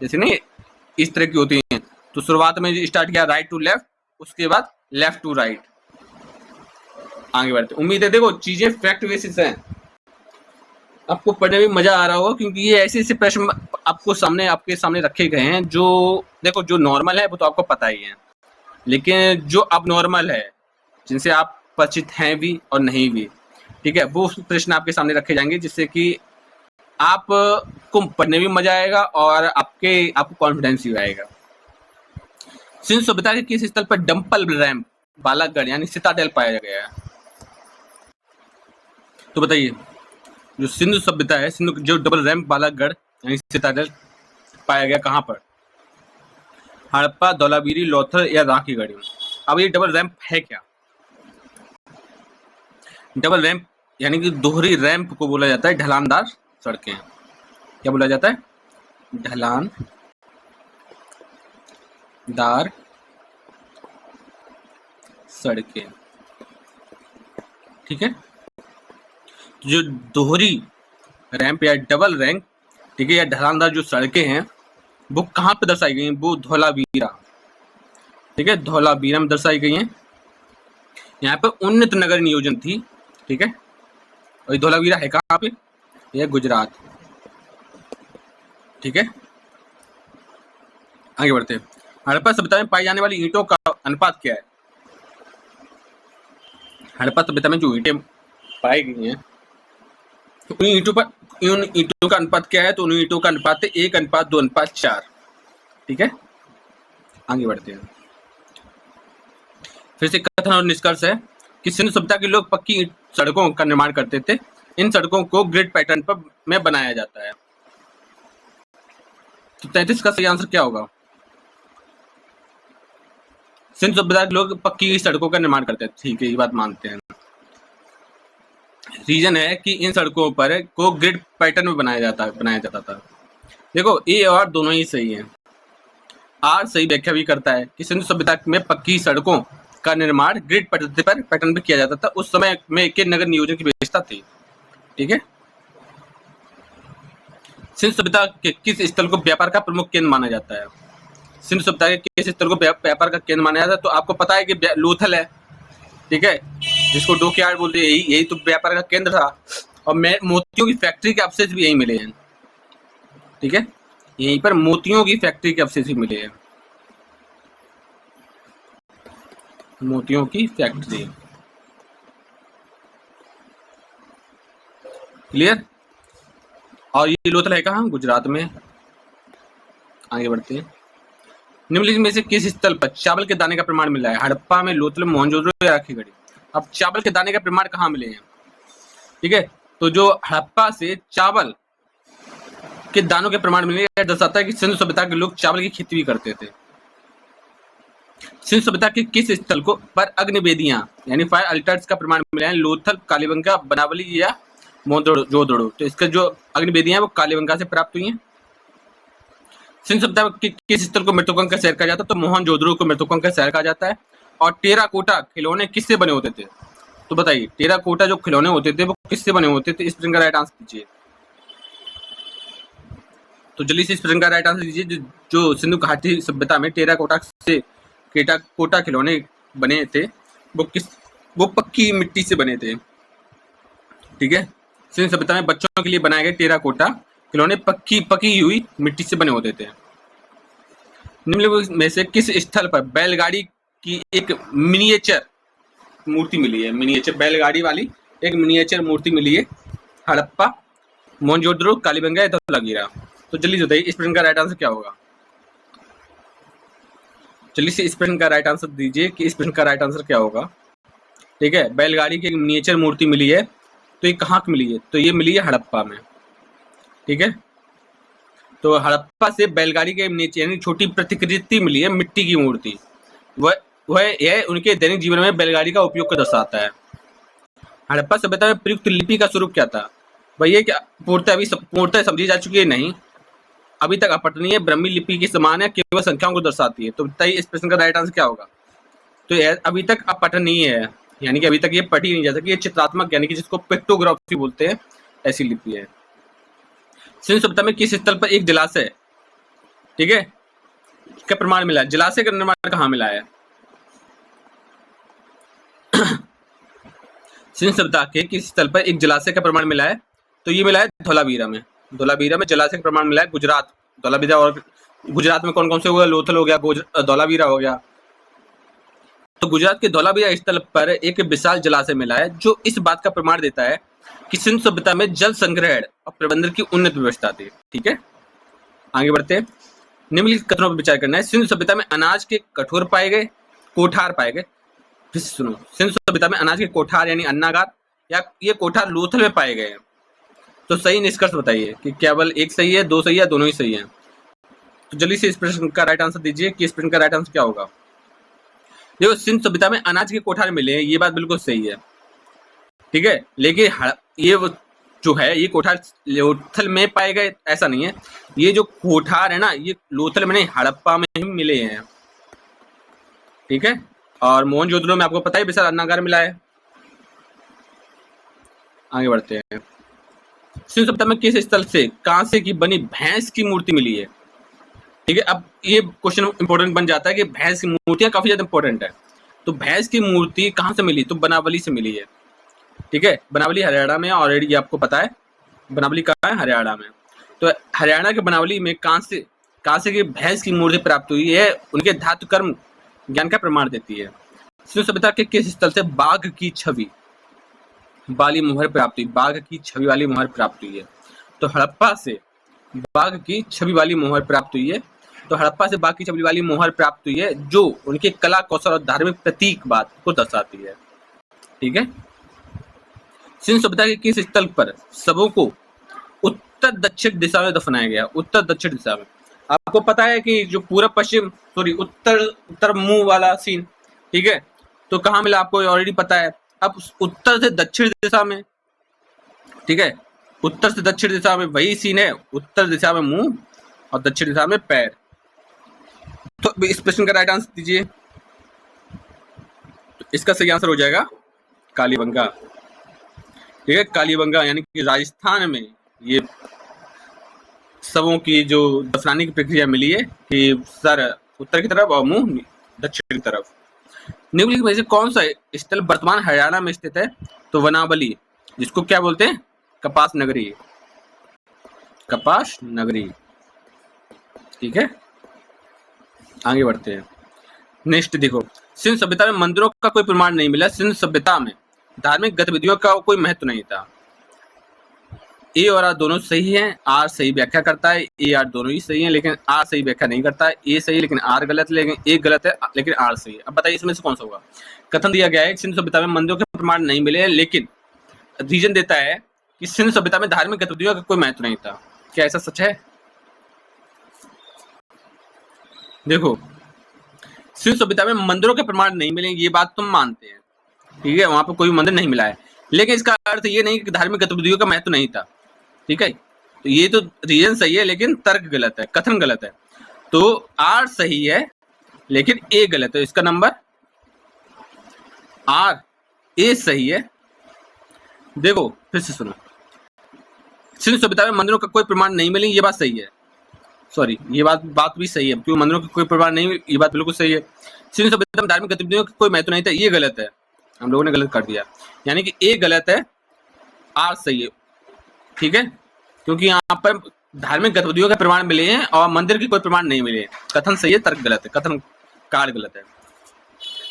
जैसे नहीं इस तरह की होती हैं, तो शुरुआत में स्टार्ट किया राइट टू लेफ्ट, उसके बाद लेफ्ट टू राइट। आगे बढ़ते। उम्मीद है देखो चीजें फैक्ट बेसिस हैं, आपको पढ़ने में मजा आ रहा होगा, क्योंकि ये ऐसे ऐसे प्रश्न आपके सामने रखे गए हैं जो देखो, जो नॉर्मल है वो तो आपको पता ही है, लेकिन जो अब नॉर्मल है, जिनसे आप परिचित हैं भी और नहीं भी, ठीक है, वो प्रश्न आपके सामने रखे जाएंगे, जिससे कि आपको पढ़ने में मजा आएगा और आपको कॉन्फिडेंस भी आएगा। सिंधु सभ्यता के किस स्थल पर डंपल रैंप, बालागढ़ यानी सिटाडेल पाया गया है? तो बताइए, जो सिंधु सभ्यता है, सिंधु जो डबल रैंप बालागढ़ यानी सिटाडेल पाया गया कहाँ पर? हड़प्पा, धौलावीरी, लोथल या राखीगढ़ी में? अब ये डबल रैंप है क्या? डबल रैंप यानी कि दोहरी रैंप को बोला जाता है ढलानदार सड़कें। क्या बोला जाता है? ढलानदार सड़कें। ठीक है, जो दोहरी रैंप या डबल रैंप, ठीक है, या ढलानदार जो सड़कें हैं वो कहाँ पे दर्शाई गई हैं? वो धौलावीरा, ठीक है, धौलावीरा में दर्शाई गई हैं। यहाँ पे उन्नत नगर नियोजन थी। ठीक है, और धौलावीरा है कहाँ पे? यह गुजरात। ठीक है, आगे बढ़ते हैं। हड़प्पा सभ्यता में पाई जाने वाली ईंटों का अनुपात क्या है? हड़प्पा सभ्यता में जो ईंटें पाई गई हैं, तो उन ईंटों का अनुपात क्या है, तो उन ईंटों का अनुपात है 1:2:4। ठीक है, आगे बढ़ते हैं। फिर से कथन और निष्कर्ष है कि सिंधु सभ्यता के लोग पक्की सड़कों का निर्माण करते थे। इन सड़कों को ग्रिड पैटर्न पर में बनाया जाता है। तो 33 का सही आंसर क्या होगा? सिंधु सभ्यता के लोग पक्की सड़कों का निर्माण करते थे। ठीक है, ये बात मानते हैं। रीजन है कि इन सड़कों पर को ग्रिड पैटर्न में बनाया जाता था। देखो, ए और दोनों ही सही है। आर सही व्याख्या भी करता है कि सिंधु सभ्यता में पक्की सड़कों का निर्माण ग्रिड पैटर्न पर किया जाता था। उस समय में एक नगर नियोजन की व्यवस्था थी। ठीक है, सिंधु सभ्यता के किस स्थल को व्यापार का प्रमुख केंद्र माना जाता है? सिंधु सभ्यता के किस स्थल को व्यापार का केंद्र माना जाता है? तो आपको पता है कि लोथल है। ठीक है, जिसको डॉकयार्ड बोलते हैं, यही तो व्यापार का केंद्र था। और मोतियों की फैक्ट्री के अवशेष भी यही मिले हैं। ठीक है, यहीं पर मोतियों की फैक्ट्री के अवशेष भी मिले हैं। मोतियों की फैक्ट्री, क्लियर। और ये लोथल है कहाँ? गुजरात में। आगे बढ़ते हैं। निम्नलिखित में से किस स्थल पर चावल के दाने का प्रमाण मिला है? हड़प्पा में, लोथल, मोहनजोदड़ो या राखीगढ़ी? अब चावल के दाने का प्रमाण कहाँ मिले हैं? ठीक है, तो जो हड़प्पा से चावल के दानों के प्रमाण मिले, यह दर्शाता है कि सिंधु सभ्यता के लोग चावल की खेती भी करते थे। सिंधु सभ्यता के किस स्थल को पर अग्निवेदियां यानी फायर अल्टर्स का प्रमाण मिला है? लोथल, कालीबंगा, बनावली या मोहनजोदड़ो? तो इसका जो अग्निवेदियां वो कालीबंगा से प्राप्त हुई हैं। सिंधु सभ्यता के किस स्थल को मृतकों का शहर कहा जाता है? तो मोहनजोदड़ो को मृतकों का शहर कहा जाता है। और टेराकोटा खिलौने किससे बने होते थे? तो बताइए, टेराकोटा जो खिलौने होते थे वो किससे बने होते थे? इस प्रश्न का राइट आंसर दीजिए। तो जल्दी से इस प्रश्न का राइट आंसर दीजिए। जो सिंधु घाटी सभ्यता में टेराकोटा खिलौने बने थे वो पक्की मिट्टी से बने थे। ठीक है, सिंधु सभ्यता में बच्चों के लिए बनाए गए टेराकोटा खिलौने पकी हुई मिट्टी से बने होते थे। निम्नलिखित में से किस स्थल पर बैलगाड़ी की एक मिनिएचर मूर्ति मिली है? मिनिएचर बैलगाड़ी वाली एक मिनिएचर मूर्ति मिली है। हड़प्पा, मोहनजोदड़ो, कालीबंगा या धौलावीरा? तो जल्दी से बताइए, इस प्रश्न का राइट आंसर क्या होगा? जल्दी से इस प्रश्न का राइट आंसर दीजिए कि इस प्रश्न का राइट आंसर क्या होगा। ठीक है, बैलगाड़ी की एक मिनिएचर मूर्ति मिली है, तो ये कहाँ की मिली है? तो ये मिली है हड़प्पा में। ठीक है, तो हड़प्पा से बैलगाड़ी के मिनिएचर यानी छोटी प्रतिकृति मिली है, मिट्टी की मूर्ति। वह यह उनके दैनिक जीवन में बैलगाड़ी का उपयोग को दर्शाता है। हड़प्पा सभ्यता में प्रयुक्त लिपि का स्वरूप क्या था? भैया क्या पूर्णतः समझी जा चुकी है? नहीं, अभी तक अपठनीय ब्राह्मी लिपि के समान है, केवल संख्याओं को दर्शाती है। तो बताइए इस प्रश्न का राइट आंसर क्या होगा? तो अभी तक अपठनीय है, यानी कि अभी तक ये पढ़ी नहीं जा सकी। ये चित्रात्मक यानी कि जिसको पिक्टोग्राफी बोलते हैं, ऐसी लिपि है। सिंधु सभ्यता में किस स्थल पर एक जलाशय, ठीक है, का प्रमाण मिला है? जलाशय का निर्माण कहाँ मिला है? सिंधु सभ्यता के किस स्थल पर एक जलाशय का प्रमाण मिला है? तो ये मिला है धौलावीरा में। धौलावीरा में जलाशय का प्रमाण मिला है। गुजरात, धौलावीरा, और गुजरात में कौन कौन से हो गया? लोथल हो गया, धौलावीरा हो गया। तो गुजरात के धौलावीरा स्थल पर एक विशाल जलाशय मिला है, जो इस बात का प्रमाण देता है कि सिंधु सभ्यता में जल संग्रहण और प्रबंधन की उन्नत व्यवस्था थी। ठीक है, आगे बढ़ते हैं। निम्नलिखित कथनों पर विचार करना है। सिंधु सभ्यता में अनाज के कठोर पाए गए, कोठार पाए गए। फिर सुनो, सिंधु सभ्यता में अनाज के कोठार यानी अन्नागार या ये कोठार लोथल में पाए गए हैं। तो सही निष्कर्ष बताइए कि केवल एक सही है, दो सही है, दोनों ही सही है? तो जल्दी से इस प्रश्न का राइट आंसर दीजिए कि इस प्रश्न का राइट आंसर क्या होगा। देखो, सिंधु सभ्यता में अनाज के कोठार मिले हैं, ये बात बिल्कुल सही है। ठीक है, लेकिन ये जो है ये कोठार लोथल में पाए गए ऐसा नहीं है। ये जो कोठार है ना, ये लोथल में नहीं, हड़प्पा में ही मिले हैं। ठीक है, और मोहनजोदड़ो में आपको पता है विशाल अन्नागार मिला है। आगे बढ़ते हैं। सिंधु सभ्यता में किस स्थल से कांसे की बनी भैंस की मूर्ति मिली है? ठीक है, अब ये क्वेश्चन इंपॉर्टेंट बन जाता है कि भैंस की मूर्तियां काफी ज्यादा इंपॉर्टेंट है। तो भैंस की मूर्ति कहाँ से मिली? तो बनावली से मिली है। ठीक है, बनावली हरियाणा में, ऑलरेडी आपको पता है बनावली कहाँ है? हरियाणा में। तो हरियाणा के बनावली में कांसे की भैंस की मूर्ति प्राप्त हुई है, उनके धातु कर्म ज्ञान का प्रमाण देती है। सिंधु सभ्यता के किस स्थल से बाघ की छवि वाली मुहर प्राप्त हुई? बाघ की छवि वाली मुहर प्राप्त हुई है। तो हड़प्पा से बाघ की छवि वाली मोहर प्राप्त हुई है। तो हड़प्पा से बाघ की छवि वाली मोहर प्राप्त हुई है जो उनके कला कौशल और धार्मिक प्रतीकवाद को दर्शाती है। ठीक है। सिंधु सभ्यता के किस स्थल पर शवों को उत्तर दक्षिण दिशा में दफनाया गया? उत्तर दक्षिण दिशा में। आपको पता है कि जो पूर्व पश्चिम उत्तर मुंह वाला सीन, ठीक है, तो कहाँ मिला आपको ऑलरेडी पता है। अब उत्तर से दक्षिण दिशा में, ठीक है, उत्तर से दक्षिण दिशा में वही सीन है, उत्तर दिशा में मुंह और दक्षिण दिशा में पैर। तो इस प्रश्न का राइट आंसर दीजिए। तो इसका सही आंसर हो जाएगा कालीबंगा। ठीक है, कालीबंगा यानी कि राजस्थान में ये शवों की जो दफनाने की प्रक्रिया मिली है कि सर उत्तर की तरफ और मुंह दक्षिण की तरफ। निम्नलिखित में से कौन सा स्थल वर्तमान हरियाणा में स्थित है? तो वनावली, जिसको क्या बोलते हैं? कपास नगरी। कपास नगरी। ठीक है, आगे बढ़ते हैं। नेक्स्ट देखो, सिंधु सभ्यता में मंदिरों का कोई प्रमाण नहीं मिला। सिंधु सभ्यता में धार्मिक गतिविधियों का कोई महत्व नहीं था। ए और आर दोनों सही हैं। आर सही व्याख्या करता है, ए आर दोनों ही सही हैं, लेकिन आर सही व्याख्या नहीं करता है। ए सही लेकिन आर गलत, लेकिन ए गलत है लेकिन आर सही है। अब बताइए इसमें से कौन सा होगा? कथन दिया गया है सिंधु सभ्यता में मंदिरों के प्रमाण नहीं मिले, लेकिन रीजन देता है कि सिंधु सभ्यता में धार्मिक गतिविधियों का कोई महत्व नहीं था। क्या ऐसा सच है? देखो, सिंधु सभ्यता में मंदिरों के प्रमाण नहीं मिले, ये बात तुम मानते हैं, ठीक है, वहां पर कोई मंदिर नहीं मिला है, लेकिन इसका अर्थ ये नहीं कि धार्मिक गतिविधियों का महत्व नहीं था। ठीक है, तो ये तो रीजन सही है लेकिन तर्क गलत है, कथन गलत है। तो आर सही है लेकिन ए गलत है। इसका नंबर आर, ए सही है। देखो फिर से सुनो, सिंधु सभ्यता में मंदिरों का कोई प्रमाण नहीं मिले, ये बात सही है। सॉरी, ये बात भी सही है, क्योंकि मंदिरों का कोई प्रमाण नहीं, ये बात बिल्कुल सही है। सिंधु सभ्यता में धार्मिक गतिविधियों का कोई महत्व नहीं था, ये गलत है, हम लोगों ने गलत कर दिया, यानी कि ए गलत है, आर सही है। ठीक है, क्योंकि यहाँ पर धार्मिक गतिविधियों के प्रमाण मिले हैं और मंदिर के कोई प्रमाण नहीं मिले। कथन सही है, तर्क गलत है, कथन कार्य गलत है।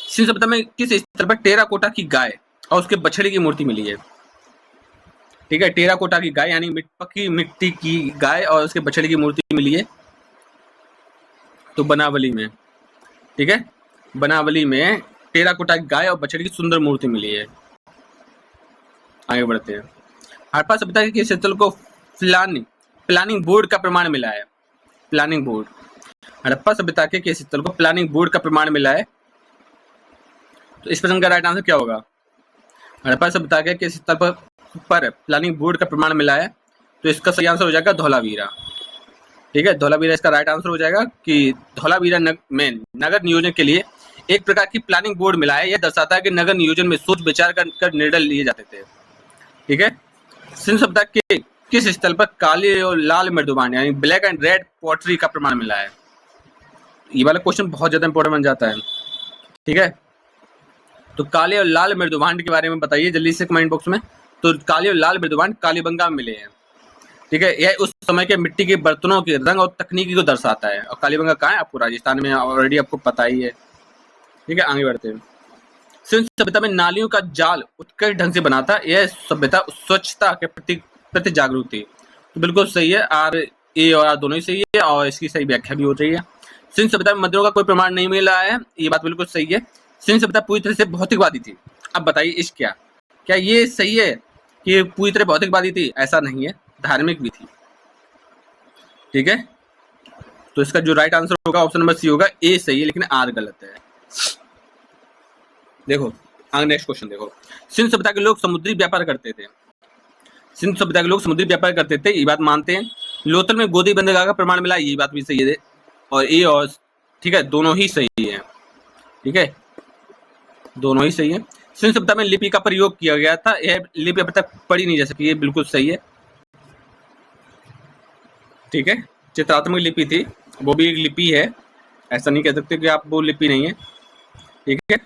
सिंधु सभ्यता में किस स्थल पर टेराकोटा की गाय और उसके बछड़े की मूर्ति मिली है? ठीक है, टेराकोटा की गाय यानी पक्की मिट्टी की गाय और उसके बछड़े की मूर्ति मिली है, तो बनावली में। ठीक है, बनावली में टेराकोटा की गाय और बछड़े की सुंदर मूर्ति मिली है। आगे बढ़ते हैं। हड़प्पा सभ्यता के स्थल को प्लानिंग बोर्ड का प्रमाण मिला है। प्लानिंग बोर्ड, हड़प्पा सभ्यता के स्थल को प्लानिंग बोर्ड का प्रमाण मिला है, तो इस प्रश्न का राइट आंसर क्या होगा? हड़प्पा सभ्यता के स्थल पर प्लानिंग बोर्ड का प्रमाण मिला है, तो इसका सही आंसर हो जाएगा धौलावीरा। ठीक है, धौलावीरा इसका राइट आंसर हो जाएगा कि धौलावीरा में नगर नियोजन के लिए एक प्रकार की प्लानिंग बोर्ड मिला है। यह दर्शाता है कि नगर नियोजन में सोच विचार कर निर्णय लिए जाते थे। ठीक है, सिंधु सभ्यता के किस स्थल पर काले और लाल मृदुबांड यानी ब्लैक एंड रेड पॉटरी का प्रमाण मिला है? ये वाला क्वेश्चन बहुत ज्यादा इंपॉर्टेंट बन जाता है। ठीक है, तो काले और लाल मृदुबांड के बारे में बताइए जल्दी से कमेंट बॉक्स में। तो काले और लाल मृदुबांड कालीबंगा में मिले हैं। ठीक है, यह उस समय के मिट्टी के बर्तनों के रंग और तकनीकी को दर्शाता है। और कालीबंगा कहाँ है? आपको राजस्थान में, ऑलरेडी आपको पता ही है। ठीक है, आगे बढ़ते हैं। सिंधु सभ्यता में नालियों का जाल उत्कृष्ट ढंग से बना था। यह सभ्यता स्वच्छता के प्रति जागरूक थी। तो बिल्कुल सही है, आर, ए और आर दोनों ही सही है और इसकी सही व्याख्या भी हो रही है। सिंधु सभ्यता में मंदिरों का कोई प्रमाण नहीं मिला है, ये बात बिल्कुल सही है। सिंधु सभ्यता पूरी तरह से भौतिकवादी थी। अब बताइए इस क्या ये सही है कि पूरी तरह भौतिकवादी थी? ऐसा नहीं है, धार्मिक भी थी। ठीक है, तो इसका जो राइट आंसर होगा ऑप्शन नंबर सी होगा, ए सही है लेकिन आर गलत है। देखो आगे नेक्स्ट क्वेश्चन देखो। सिंधु सभ्यता के लोग समुद्री व्यापार करते थे। सिंधु सभ्यता के लोग समुद्री व्यापार करते थे, ये बात मानते हैं। लोथल में गोदी बंदरगाह का प्रमाण मिला, ये बात भी सही है, और ए और ठीक है दोनों ही सही है। ठीक है, दोनों ही सही है। सिंधु सभ्यता में लिपि का प्रयोग किया गया था, यह लिपि अब तक पढ़ी नहीं जा सकी, ये बिल्कुल सही है। ठीक है, चित्रात्मक लिपि थी, वो भी एक लिपि है, ऐसा नहीं कह सकते कि आप वो लिपि नहीं है। ठीक है,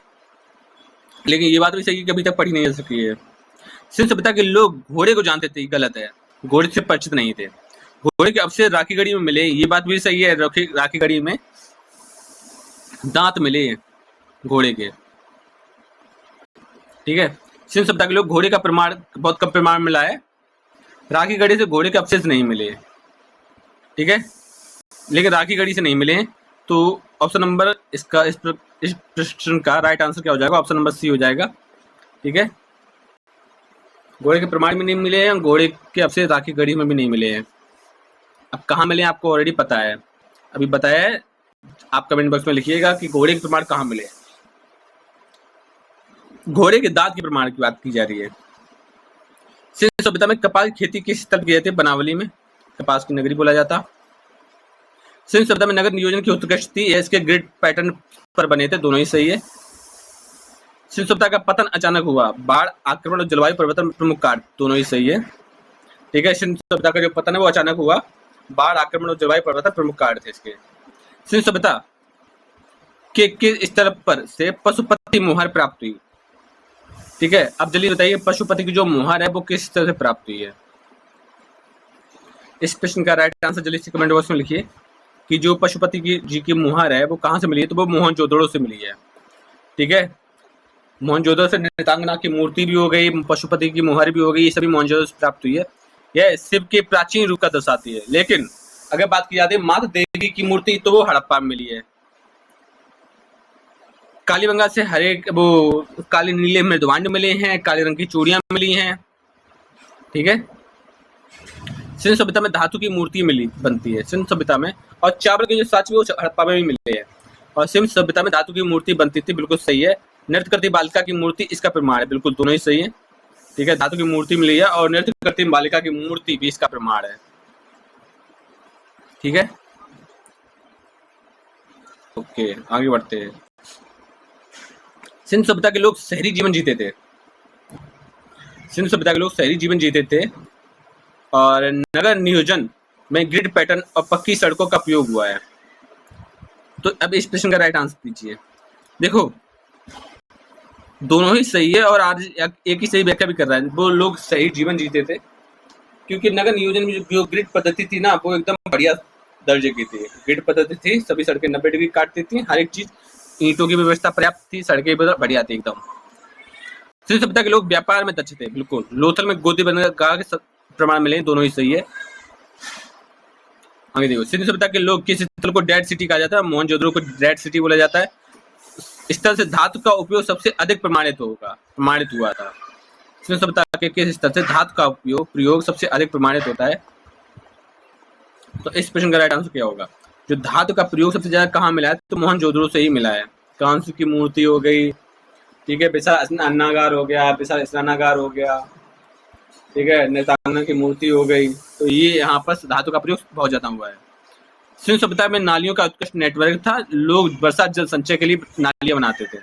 लेकिन ये बात भी सही है कि अभी तक पढ़ी नहीं जा सकी है। सिंधु सभ्यता के लोग घोड़े को जानते थे, गलत है, घोड़े से परिचित नहीं थे। घोड़े के अवशेष राखीगढ़ी में मिले, ये बात भी सही है, राखीगढ़ी में दांत मिले हैं घोड़े के। ठीक है, सिंधु सभ्यता के लोग घोड़े का प्रमाण बहुत कम प्रमाण मिला है, राखी गढ़ी से घोड़े के अवशेष नहीं मिले, ठीक है, लेकिन राखी गढ़ी से नहीं मिले हैं। तो ऑप्शन नंबर इसका इस प्रश्न का राइट आंसर क्या हो जाएगा? ऑप्शन नंबर सी हो जाएगा, ठीक है। घोड़े के प्रमाण में नहीं मिले हैं, घोड़े के अवशेष राखी गढ़ी में भी नहीं मिले हैं। अब कहाँ मिले हैं आपको ऑलरेडी पता है, अभी बताया है, आप कमेंट बॉक्स में लिखिएगा कि घोड़े के प्रमाण कहाँ मिले। घोड़े के दांत के प्रमाण की बात की जा रही है। सिंधु सभ्यता में कपास की खेती किस स्थल की जाती है? बनावली में कपास की नगरी बोला जाता। सिंधु सभ्यता में नगर नियोजन की उत्कृष्ट थी, यह इसके ग्रिड पैटर्न पर बने थे, दोनों ही सही है। सिंधु सभ्यता का पतन अचानक हुआ, बाढ़, आक्रमण और जलवायु परिवर्तन प्रमुख कारण, दोनों ही सही है, ठीक है। सिंधु सभ्यता का जो पतन है वो अचानक हुआ, बाढ़, आक्रमण और जलवायु परिवर्तन प्रमुख कारण थे इसके। सिंधु सभ्यता के किस स्तर पर से पशुपति मुहर प्राप्त हुई? ठीक है, अब जल्दी बताइए, पशुपति की जो मुहर है वो किस स्तर से प्राप्त हुई है? इस प्रश्न का राइट आंसर जल्दी से कमेंट बॉक्स में लिखिए कि जो पशुपति की जी की मुहर है वो कहाँ से मिली है? तो वो मोहनजोदड़ो से मिली है, ठीक है। मोहनजोदड़ो से नृत्यांगना की मूर्ति भी हो गई, पशुपति की मुहर भी हो गई, ये सभी मोहनजोदड़ो से प्राप्त हुई है। यह शिव के प्राचीन रूप का दर्शाती है। लेकिन अगर बात की जाती है माता देवी की मूर्ति तो वो हड़प्पा में मिली है। कालीबंगा से हरे वो काले नीले मृदवांड मिले हैं, काले रंग की चूड़ियां मिली हैं, ठीक है। सिंधु सभ्यता में धातु की मूर्ति बनती है सिंधु सभ्यता में, और चावल के जो साच वो हड़प्पा में भी मिले हैं। और सिंधु सभ्यता में धातु की मूर्ति बनती थी, बिल्कुल सही है। नृत्य करती बालिका की मूर्ति इसका प्रमाण है, बिल्कुल दोनों ही सही है, ठीक है। धातु की मूर्ति मिली है और नृत्य करती बालिका की मूर्ति भी इसका प्रमाण है, ठीक है। ओके, आगे बढ़ते हैं। सिंधु सभ्यता के लोग शहरी जीवन जीते थे। सिंधु सभ्यता के लोग शहरी जीवन जीते थे और नगर नियोजन में ग्रिड पैटर्न और पक्की सड़कों का उपयोग हुआ है। तो अब इस प्रश्न का राइट आंसर दीजिए। देखो, दोनों ही सही है और आज एक ही सही व्याख्या भी कर रहा है। वो लोग शहरी जीवन जीते थे क्योंकि नगर नियोजन में जो ग्रिड पद्धति थी ना, वो एकदम बढ़िया दर्जे की थी। ग्रिड पद्धति थी, सभी सड़कें 90 डिग्री काटती थी, हर एक चीज, ईंटों की व्यवस्था पर्याप्त थी, सड़कें बढ़िया थी एकदम। सिंधु सभ्यता के लोग व्यापार में दक्ष थे, बिल्कुल। लोथल में गोदी बंदरगाह के प्रमाण मिले, दोनों ही सही है। आगे देखो, सिंधु सभ्यता के लोग किस स्थल को डेड सिटी कहा जाता है? मोहनजोदड़ो को डेड सिटी बोला जाता है। स्थल से धातु का उपयोग सबसे अधिक प्रमाणित हुआ था। सिंधु सभ्यता के किस स्थल से धातु का प्रयोग सबसे अधिक प्रमाणित होता है? तो इस प्रश्न का राइट आंसर क्या होगा? जो धातु का प्रयोग सबसे ज्यादा कहाँ मिला है? तो मोहनजोदड़ो से ही मिला है। कांस्य की मूर्ति हो गई, ठीक है, विशाल अन्नागार हो गया, विशाल स्नानागार हो गया, ठीक है, नृत्यांगना की मूर्ति हो गई। तो ये यहाँ पर धातु का प्रयोग बहुत ज्यादा हुआ है। सिंधु सभ्यता में नालियों का उत्कृष्ट नेटवर्क था, लोग वर्षा जल संचय के लिए नालियां बनाते थे।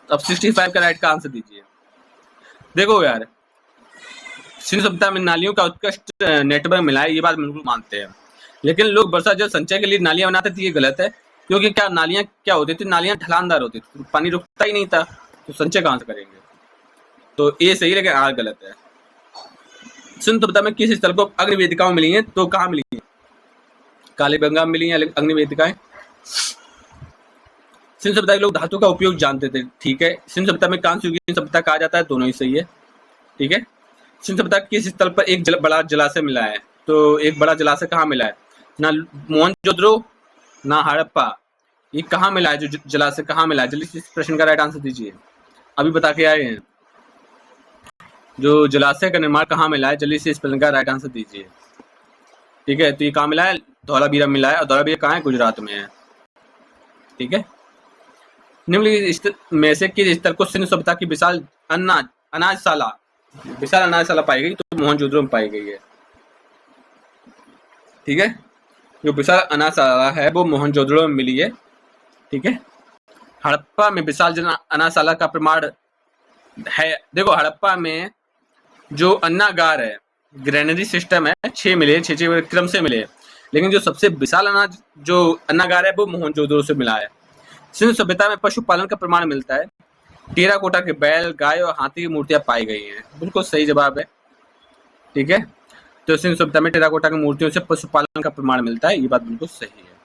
अब 65 का राइट का आंसर दीजिए। देखो यार, सिंधु सभ्यता में नालियों का उत्कृष्ट नेटवर्क मिला है, ये बात बिल्कुल मानते हैं, लेकिन लोग वर्षा जल संचय के लिए नालियां बनाते थे, ये गलत है। क्योंकि क्या नालियां क्या होती थी? नालियां ढलानदार होती थी, पानी रुकता ही नहीं था, तो संचय कहां से करेंगे? तो ये सही, लेकिन आर गलत है। सिंधु सभ्यता में किस स्थल को अग्नि वेदिकाओं मिली है? तो कहाँ मिली है? कालीबंगा में मिली है अग्नि वेदिकाएं। सिंधु सभ्यता के लोग धातु का उपयोग जानते थे, ठीक है। सिंधु सभ्यता में कांस्य युगीन सभ्यता कहा जाता है, दोनों ही सही है, ठीक है। सिंधु सभ्यता किस स्थल पर एक बड़ा जलाशय मिला है? तो एक बड़ा जलाशय कहाँ मिला है? ना मोहनजोदड़ो ना हड़प्पा, ये कहाँ मिला है? जो जलाशय कहाँ मिला है? जल्दी इस प्रश्न का राइट आंसर दीजिए, अभी बता के आए हैं। जो जलाशय का निर्माण कहाँ मिला है? जल्दी से इस प्रश्न का राइट आंसर दीजिए, ठीक है। तो ये कहाँ मिला है? धौलावीरा मिला है, और धौलावीरा कहाँ है? गुजरात में है, ठीक है। निम्नलिखित में से किस स्थल को सिंधु सभ्यता की विशाल अनाजशाला पाई गई? तो मोहनजोदड़ो में पाई गई है, ठीक है। जो विशाल अनाजशाला है वो मोहनजोदड़ो में मिली है, ठीक है। हड़प्पा में विशाल अनाजशाला का प्रमाण है। देखो, हड़प्पा में जो अन्नागार है, ग्रेनरी सिस्टम है, 6 मिले, 6 क्रम से मिले, लेकिन जो सबसे विशाल जो अन्नागार है वो मोहनजोदड़ो से मिला है। सिंधु सभ्यता में पशुपालन का प्रमाण मिलता है। टेराकोटा के बैल, गाय और हाथी की मूर्तियां पाई गई हैं, बिल्कुल सही जवाब है, ठीक है। तो सिंधु सभ्यता में टेराकोटा की मूर्तियों से पशुपालन का प्रमाण मिलता है, ये बात बिल्कुल सही है।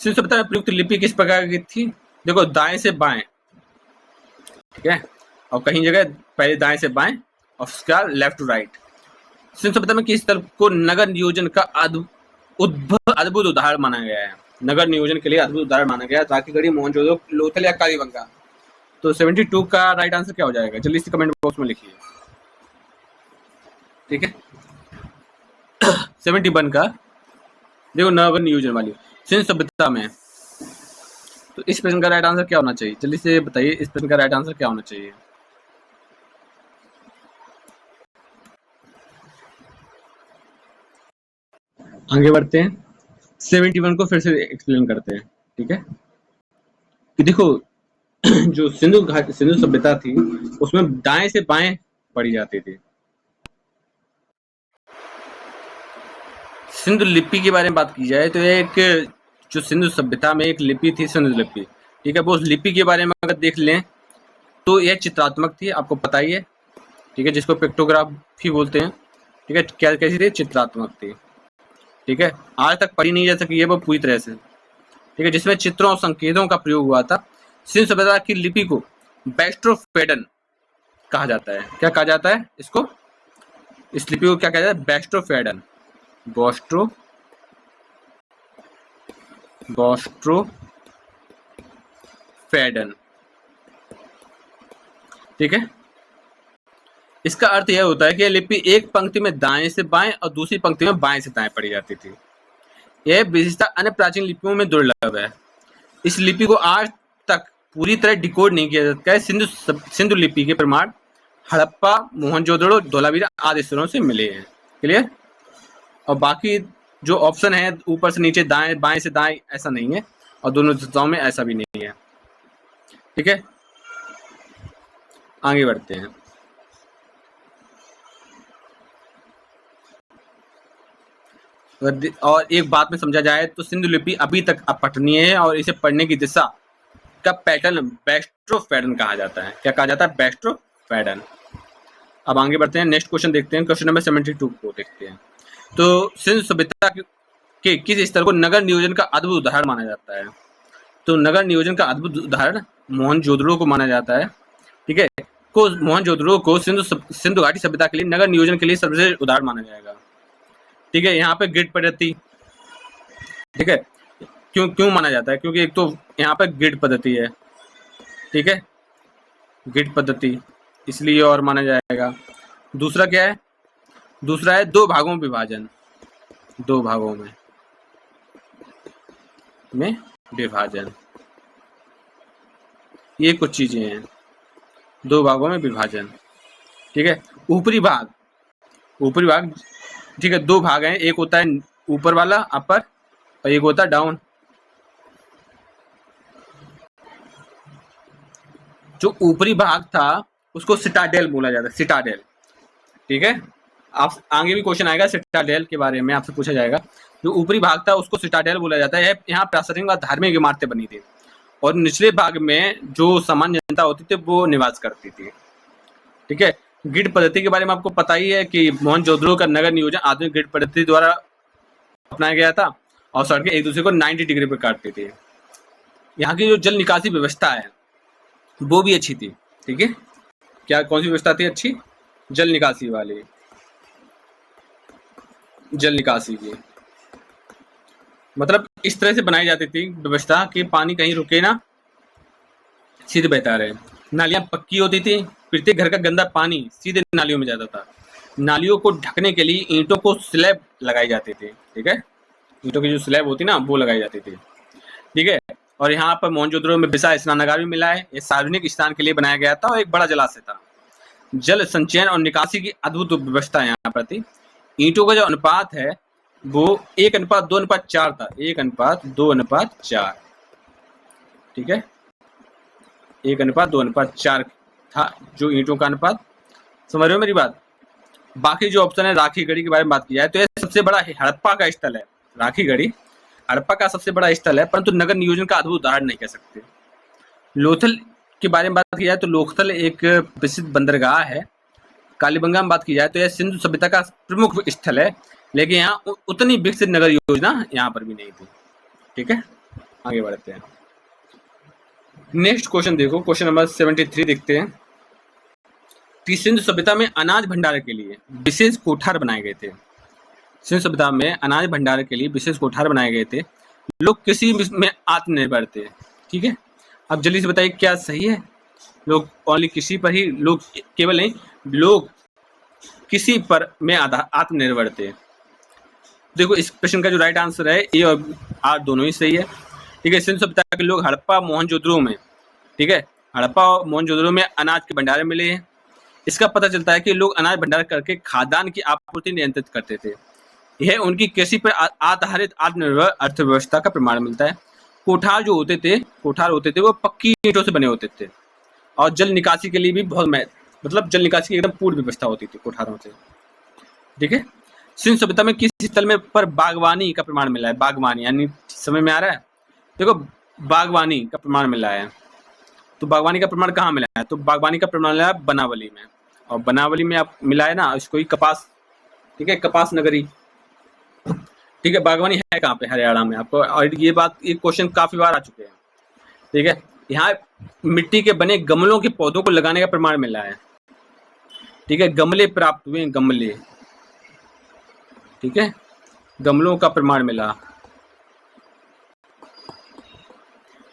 सिंधु सभ्यता में प्रयुक्त लिपि किस प्रकार की थी? देखो, दाएं से बाएं, ठीक है, और कहीं जगह पहले दाएं से बाएं उसका लेफ्ट टू राइट। सिंधु सभ्यता में किस स्थल को नगर नियोजन का अद्भुत उदाहरण माना गया है? नगर नियोजन के लिए अद्भुत उदाहरण माना गया है। राखीगढ़ी, मोहनजोदड़ो, लोथल या कालीबंगा? तो 72 का राइट आंसर क्या हो जाएगा? जल्दी से कमेंट बॉक्स में लिखिए। ठीक है, 71 का देखो नगर नियोजन वाली सिंधु सभ्यता में। तो इस प्रश्न का राइट आंसर क्या होना चाहिए? जल्दी से बताइए, इस प्रश्न का राइट आंसर क्या होना चाहिए? आगे बढ़ते हैं, 71 को फिर से एक्सप्लेन करते हैं। ठीक है, कि देखो जो सिंधु सभ्यता थी उसमें दाएं से बाएं पढ़ी जाती थी। सिंधु लिपि के बारे में बात की जाए तो एक जो सिंधु सभ्यता में एक लिपि थी, सिंधु लिपि। ठीक है, वो उस लिपि के बारे में अगर देख लें तो यह चित्रात्मक थी, आपको पता ही है। ठीक है, जिसको पिक्टोग्राफी बोलते हैं। ठीक है, क्या कैसी थी? चित्रात्मक थी। ठीक है, आज तक पढ़ी नहीं जा सकी है वो पूरी तरह से। ठीक है, जिसमें चित्रों और संकेतों का प्रयोग हुआ था। सिंधु सभ्यता की लिपि को बेस्ट्रोफेडन कहा जाता है। क्या कहा जाता है इसको? इस लिपि को क्या कहा जाता है? बेस्ट्रोफेडन। बोस्ट्रोफेडन। ठीक है, इसका अर्थ यह होता है कि यह लिपि एक पंक्ति में दाएं से बाएं और दूसरी पंक्ति में बाएं से दाएं पढ़ी जाती थी। यह विशेषता अन्य प्राचीन लिपियों में दुर्लभ है। इस लिपि को आज तक पूरी तरह डिकोड नहीं किया जा सकता है। सिंधु लिपि के प्रमाण हड़प्पा, मोहनजोदड़ो, धोलावीरा आदि स्थलों से मिले हैं। क्लियर? और बाकी जो ऑप्शन है ऊपर से नीचे, दाएं बाएं से दाएं, ऐसा नहीं है, और दोनों दिशाओं में ऐसा भी नहीं है। ठीक है, आगे बढ़ते हैं। और एक बात में समझा जाए तो सिंधु लिपि अभी तक अपठनीय है और इसे पढ़ने की दिशा का पैटर्न बेस्ट्रोफेडन कहा जाता है। क्या कहा जाता है? बेस्ट्रोफेडन। अब आगे बढ़ते हैं, नेक्स्ट क्वेश्चन देखते हैं। क्वेश्चन नंबर 72 को देखते हैं। तो सिंधु सभ्यता के किस स्थल को नगर नियोजन का अद्भुत उदाहरण माना जाता है? तो नगर नियोजन का अद्भुत उदाहरण मोहनजोदड़ो को माना जाता है। ठीक है, मोहनजोदड़ो को सिंधु घाटी सभ्यता के लिए नगर नियोजन के लिए सर्वश्रेष्ठ उदाहरण माना जाएगा। ठीक है, यहाँ पे ग्रिड पद्धति। ठीक है, क्यों माना जाता है? क्योंकि एक तो यहाँ पे ग्रिड पद्धति है। ठीक है, ग्रिड पद्धति इसलिए और माना जाएगा। दूसरा क्या है? दूसरा है दो भागों में विभाजन। दो भागों में विभाजन, ये कुछ चीजें हैं। दो भागों में विभाजन। ठीक है, ऊपरी भाग। ठीक है, दो भाग हैं, एक होता है ऊपर वाला अपर और एक होता है डाउन। जो ऊपरी भाग था उसको सिटाडेल बोला जाता है, सिटाडेल। ठीक है, आप आगे भी क्वेश्चन आएगा सिटाडेल के बारे में, आपसे पूछा जाएगा। जो ऊपरी भाग था उसको सिटाडेल बोला जाता है। यहाँ प्रासादिक व धार्मिक इमारतें बनी थी और निचले भाग में जो सामान्य जनता होती थी वो निवास करती थी। ठीक है, ग्रिड पद्धति के बारे में आपको पता ही है कि मोहनजोदड़ो का नगर नियोजन आधुनिक ग्रिड पद्धति द्वारा अपनाया गया था और सड़कें एक दूसरे को 90 डिग्री पर काटती थी। यहाँ की जो जल निकासी व्यवस्था है वो भी अच्छी थी। ठीक है, क्या कौन सी व्यवस्था थी अच्छी? जल निकासी वाली, जल निकासी की। मतलब इस तरह से बनाई जाती थी व्यवस्था कि पानी कहीं रुके ना, सीधे बहता रहे। नालियां पक्की होती थी, प्रत्येक घर का गंदा पानी सीधे नालियों में जाता था। नालियों को ढकने के लिए ईंटों को स्लैब लगाई जाती थी। ठीक है, ईंटों की जो स्लैब होती ना वो लगाई जाती थी। ठीक है, और यहाँ पर मोहनजोदड़ो में विशाल स्नानागार भी मिला है। ये सार्वजनिक स्नान के लिए बनाया गया था और एक बड़ा जलाशय था। जल संचयन और निकासी की अद्भुत व्यवस्था यहाँ पर थी। ईंटों का जो अनुपात है वो 1:2:4 था। 1:2:4। ठीक है, 1:2:4 था जो ईंटों का अनुपात। समझ रहे हो मेरी बात? बाकी जो ऑप्शन है, राखीगढ़ी के बारे में बात की जाए तो यह सबसे बड़ा हड़प्पा का स्थल है। राखीगढ़ी हड़प्पा का सबसे बड़ा स्थल है, परंतु नगर नियोजन का अद्भुत उदाहरण नहीं कह सकते। लोथल के बारे में बात की जाए तो लोथल एक प्रसिद्ध बंदरगाह है। कालीबंगा में बात की जाए तो यह सिंधु सभ्यता का प्रमुख स्थल है, लेकिन यहाँ उतनी विकसित नगर योजना यहाँ पर भी नहीं थी। ठीक है, आगे बढ़ते हैं। नेक्स्ट क्वेश्चन देखो, क्वेश्चन नंबर 73 देखते हैं। कि सिंधु सभ्यता में अनाज भंडारण के लिए विशेष कोठार बनाए गए थे। सिंधु सभ्यता में अनाज भंडारण के लिए विशेष कोठार बनाए गए थे। लोग कृषि में आत्मनिर्भर थे। ठीक है, अब जल्दी से बताइए क्या सही है? लोग ओनली कृषि पर ही, लोग केवल नहीं, लोग किसी पर में आत्मनिर्भर थे। देखो इस प्रश्न का जो राइट आंसर है ए और आर दोनों ही सही है। ठीक है, सिंधु सभ्यता के लोग हड़प्पा मोहनजोदड़ो में, ठीक है, हड़प्पा और मोहनजोदड़ो में अनाज के भंडारे मिले हैं। इसका पता चलता है कि लोग अनाज भंडार करके खाद्यान्न की आपूर्ति नियंत्रित करते थे। यह उनकी कृषि पर आधारित आत्मनिर्भर अर्थव्यवस्था का प्रमाण मिलता है। कोठार होते थे वो पक्की ईंटों से बने होते थे और जल निकासी के लिए भी बहुत मतलब जल निकासी की एकदम पूर्ण व्यवस्था होती थी कोठारों से। ठीक है, सिंधु सभ्यता में किस स्थल में पर बागवानी का प्रमाण मिला है? बागवानी यानी समझ में आ रहा है? देखो बागवानी का प्रमाण मिला है, तो बागवानी का प्रमाण कहाँ मिला है? तो बागवानी का प्रमाण मिला है बनावली में, और बनावली में आप मिला है ना इसको ही कपास, ठीक है, कपास नगरी। ठीक है, बागवानी है कहाँ पे? हरियाणा में। आपको और ये क्वेश्चन काफी बार आ चुके हैं। ठीक है, यहाँ मिट्टी के बने गमलों के पौधों को लगाने का प्रमाण मिला है। ठीक है, गमले प्राप्त हुए, गमले, ठीक है, गमलों का प्रमाण मिला।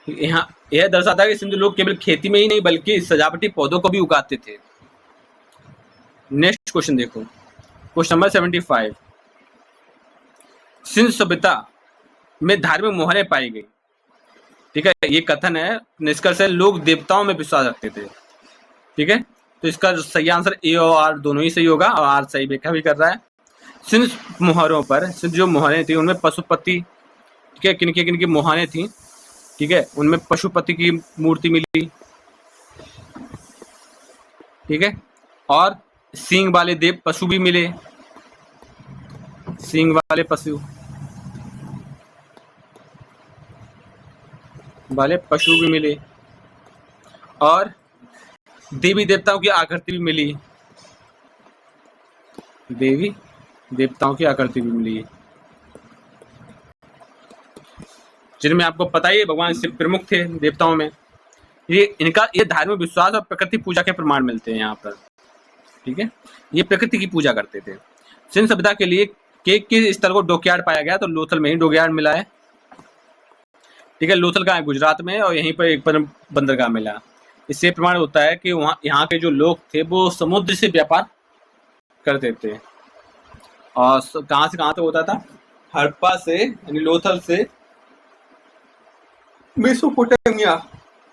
यहाँ यह दर्शाता है कि सिंधु लोग केवल खेती में ही नहीं बल्कि सजावटी पौधों को भी उगाते थे। नेक्स्ट क्वेश्चन देखो, क्वेश्चन नंबर 75। सिंधु सभ्यता में धार्मिक मोहरें पाई गई। ठीक है, ये कथन है, निष्कर्ष है लोग देवताओं में विश्वास रखते थे। ठीक है, तो इसका सही आंसर ए और आर दोनों ही सही होगा, और आर सही व्याख्या भी कर रहा है। सिंधु मोहरों पर, सिंधु जो मोहरें थी उनमें पशुपति, ठीक है, किनकी मोहरें थी, ठीक है, उनमें पशुपति की मूर्ति मिली। ठीक है, और सींग वाले देव पशु भी मिले, सींग वाले पशु भी मिले, और देवी देवताओं की आकृति भी मिली, देवी देवताओं की आकृति भी मिली, जिनमें आपको पता ही भगवान शिव प्रमुख थे देवताओं में। ये धार्मिक विश्वास और प्रकृति पूजा के प्रमाण मिलते हैं यहाँ पर। ठीक है, ये प्रकृति की पूजा करते थे। सिंधु सभ्यता के लिए किस स्थल को डॉकयार्ड पाया गया? तो लोथल में ही डॉकयार्ड मिला है। ठीक है, लोथल का है गुजरात में, और यहीं पर एक बंदरगाह मिला। इससे प्रमाण होता है कि वहाँ यहाँ के जो लोग थे वो समुद्र से व्यापार करते थे, और कहाँ से कहाँ तक होता था? हड़प्पा से यानी लोथल से मेसोपोटामिया,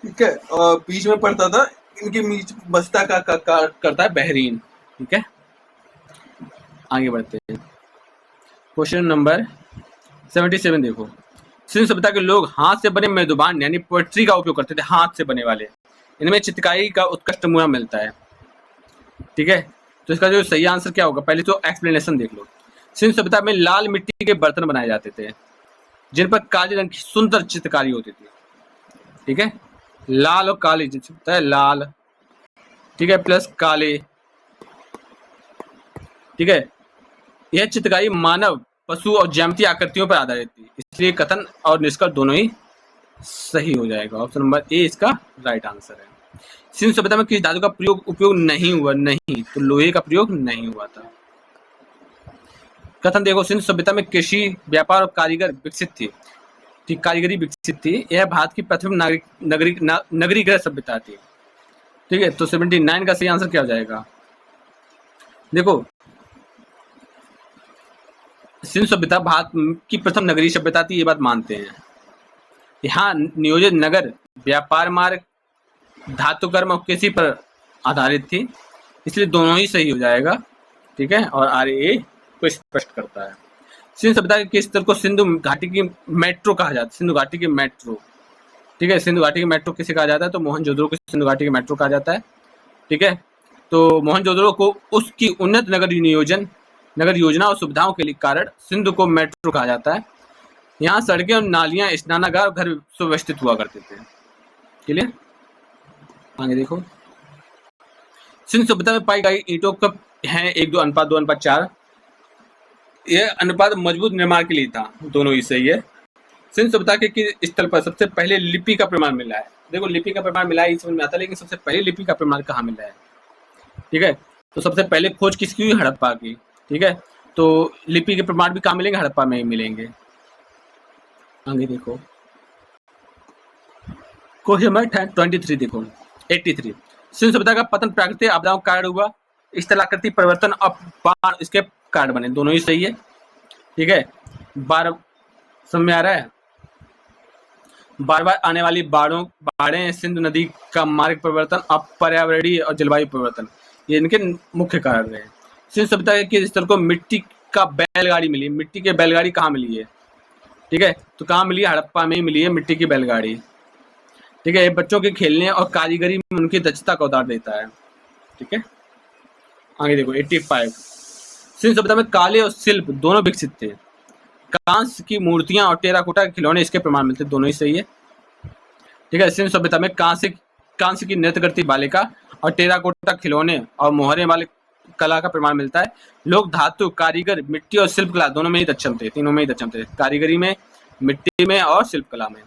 ठीक है, और बीच में पड़ता था इनके बीच बस्ता का करता है बहरीन। ठीक है, आगे बढ़ते हैं, क्वेश्चन नंबर 77 देखो। सिंधु सभ्यता के लोग हाथ से बने मेजबान यानी पोएट्री का उपयोग करते थे, हाथ से बने वाले। इनमें चित्रकारी का उत्कृष्ट नमूना मिलता है। ठीक है, तो इसका जो सही आंसर क्या होगा? पहले तो एक्सप्लेनेशन देख लो। सिंधु सभ्यता में लाल मिट्टी के बर्तन बनाए जाते थे जिन पर काले रंग की सुंदर चित्रकारी होती थी। ठीक है, लाल और काले, जिससे है लाल, ठीक है, प्लस काले। ठीक है, यह चित्रकारी मानव, पशु और ज्यामितीय आकृतियों पर आधारित थी, इसलिए कथन और निष्कर्ष दोनों ही सही हो जाएगा। ऑप्शन नंबर ए इसका राइट आंसर है। सिंधु सभ्यता में किस धातु का उपयोग नहीं हुआ? नहीं, तो लोहे का प्रयोग नहीं हुआ था। कथन देखो, सिंधु सभ्यता में कृषि, व्यापार और कारीगरी विकसित थी। यह भारत की प्रथम नगरी गृह सभ्यता थी। ठीक है, तो 79 का सही आंसर क्या हो जाएगा? देखो, सिंधु सभ्यता भारत की प्रथम नगरीय सभ्यता थी, ये बात मानते हैं। यहाँ नियोजित नगर, व्यापार मार्ग, धातु कर्म और कृषि पर आधारित थी, इसलिए दोनों ही सही हो जाएगा। ठीक है, और आर ए को स्पष्ट करता है। सिंधु सभ्यता के स्थल को सिंधु घाटी की मेट्रो कहा जाता है, सिंधु घाटी की मेट्रो। ठीक है, सिंधु घाटी की मेट्रो किसे कहा जाता है? तो मोहनजोदड़ो को सिंधु घाटी की मेट्रो कहा जाता है। ठीक है, तो मोहनजोदड़ो को उसकी उन्नत नगर योजना और सुविधाओं के लिए कारण सिंधु को मेट्रो कहा जाता है। यहाँ सड़कें और नालियां, स्नानागार, घर सुव्यवस्थित हुआ करते थे। क्लियर? आगे देखो, सिंधु सभ्यता में पाई गई ईंटों का है 1:2:4। यह अनुपात मजबूत निर्माण के लिए था, दोनों ही सही है। सिंधु सभ्यता के स्थल पर सबसे पहले लिपि का प्रमाण मिला है। देखो लिपि का प्रमाण मिला है, समझ में आता है, लेकिन सबसे पहले लिपि का प्रमाण कहाँ मिला है? ठीक है। तो सबसे पहले खोज किसकी हुई? हड़प्पा की। ठीक है, तो लिपि के प्रमाण भी कहाँ मिलेंगे? हड़प्पा में ही मिलेंगे। आगे देखो क्वेश्चन नंबर 23 देखो 83। सिंधु सभ्यता का पतन प्राकृतिक आपदाओं के कारण हुआ, स्थलाकृति परिवर्तन और बाढ़ इसके कारण बने, दोनों ही सही है। ठीक है, बार समझ में आ रहा है? बार बार आने वाली बाढ़ें, सिंधु नदी का मार्ग परिवर्तन और पर्यावरणीय और जलवायु परिवर्तन, ये इनके मुख्य कारण रहे। सिंधु सभ्यता के स्थल को मिट्टी का बैलगाड़ी मिली। मिट्टी की बैलगाड़ी कहाँ मिली है? ठीक है, तो कहाँ मिली है? हड़प्पा में ही मिली है मिट्टी की बैलगाड़ी। ठीक है, बच्चों के खेलने और कारीगरी में उनकी दक्षता का उदाहरण देता है। ठीक है, आगे देखो 85। सिंधु सभ्यता में काले और शिल्प दोनों विकसित थे। कांस्य की मूर्तियां और टेराकोटा के खिलौने इसके प्रमाण मिलते, दोनों ही सही है। ठीक है, सिंधु सभ्यता में कांस्य की नृत्य करती बालिका और टेराकोटा खिलौने और मोहरे वाले कला का प्रमाण मिलता है। लोग धातु, कारीगर, मिट्टी और शिल्प कला दोनों में ही दक्षम थे, तीनों में ही दक्षम थे, कारीगरी में, मिट्टी में और शिल्प कला में।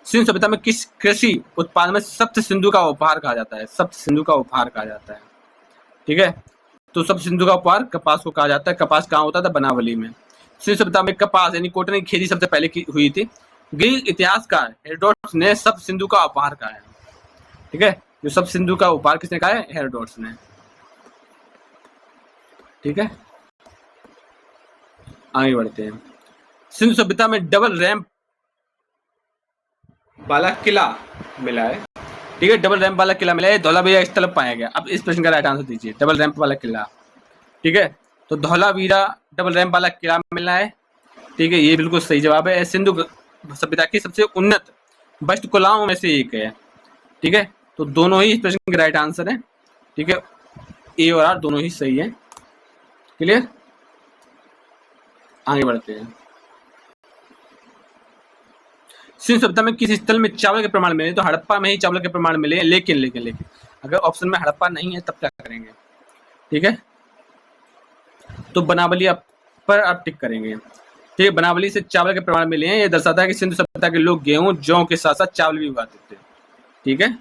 सिंधु सभ्यता में किस कृषि उत्पाद में सप्त सिंधु का उपहार कहा जाता है? सप्त सिंधु का उपहार कहा जाता है। ठीक है, तो सप्त सिंधु का उपहार कपास को कहा जाता है। कपास कहाँ होता था? बनावली में। सिंधु सभ्यता में कपास यानी कॉटन की खेती सबसे पहले की हुई थी। ग्रीक इतिहासकार हेरोडोटस ने सप्त सिंधु का उपहार कहा है। ठीक है, जो सप्त सिंधु का उपहार किसने कहा है? हेरोडोटस ने। ठीक है, आगे बढ़ते हैं। सिंधु सभ्यता में डबल रैंप वाला किला मिला है। ठीक है, डबल रैंप वाला किला मिला है, धौलावीरा स्थल पाया गया। अब इस प्रश्न का राइट आंसर दीजिए, डबल रैंप वाला किला। ठीक है, तो धौलावीरा डबल रैंप वाला किला मिला है। ठीक है, ये बिल्कुल सही जवाब है। सिंधु सभ्यता की सबसे उन्नत वास्तुकलाओं में से एक है। ठीक है, तो दोनों ही इस प्रश्न के राइट आंसर है। ठीक है, ए और आर दोनों ही सही है। क्लियर, आगे बढ़ते हैं। सिंधु सभ्यता में किस स्थल में चावल के प्रमाण मिले? तो हड़प्पा में ही चावल के प्रमाण मिले। लेकिन अगर ऑप्शन में हड़प्पा नहीं है तब क्या करेंगे? ठीक है, तो बनावली पर आप टिक करेंगे। ठीक है, बनावली से चावल के प्रमाण मिले हैं। ये दर्शाता है कि सिंधु सभ्यता के लोग गेहूं, जौ के साथ साथ चावल भी उगाते थे। ठीक है,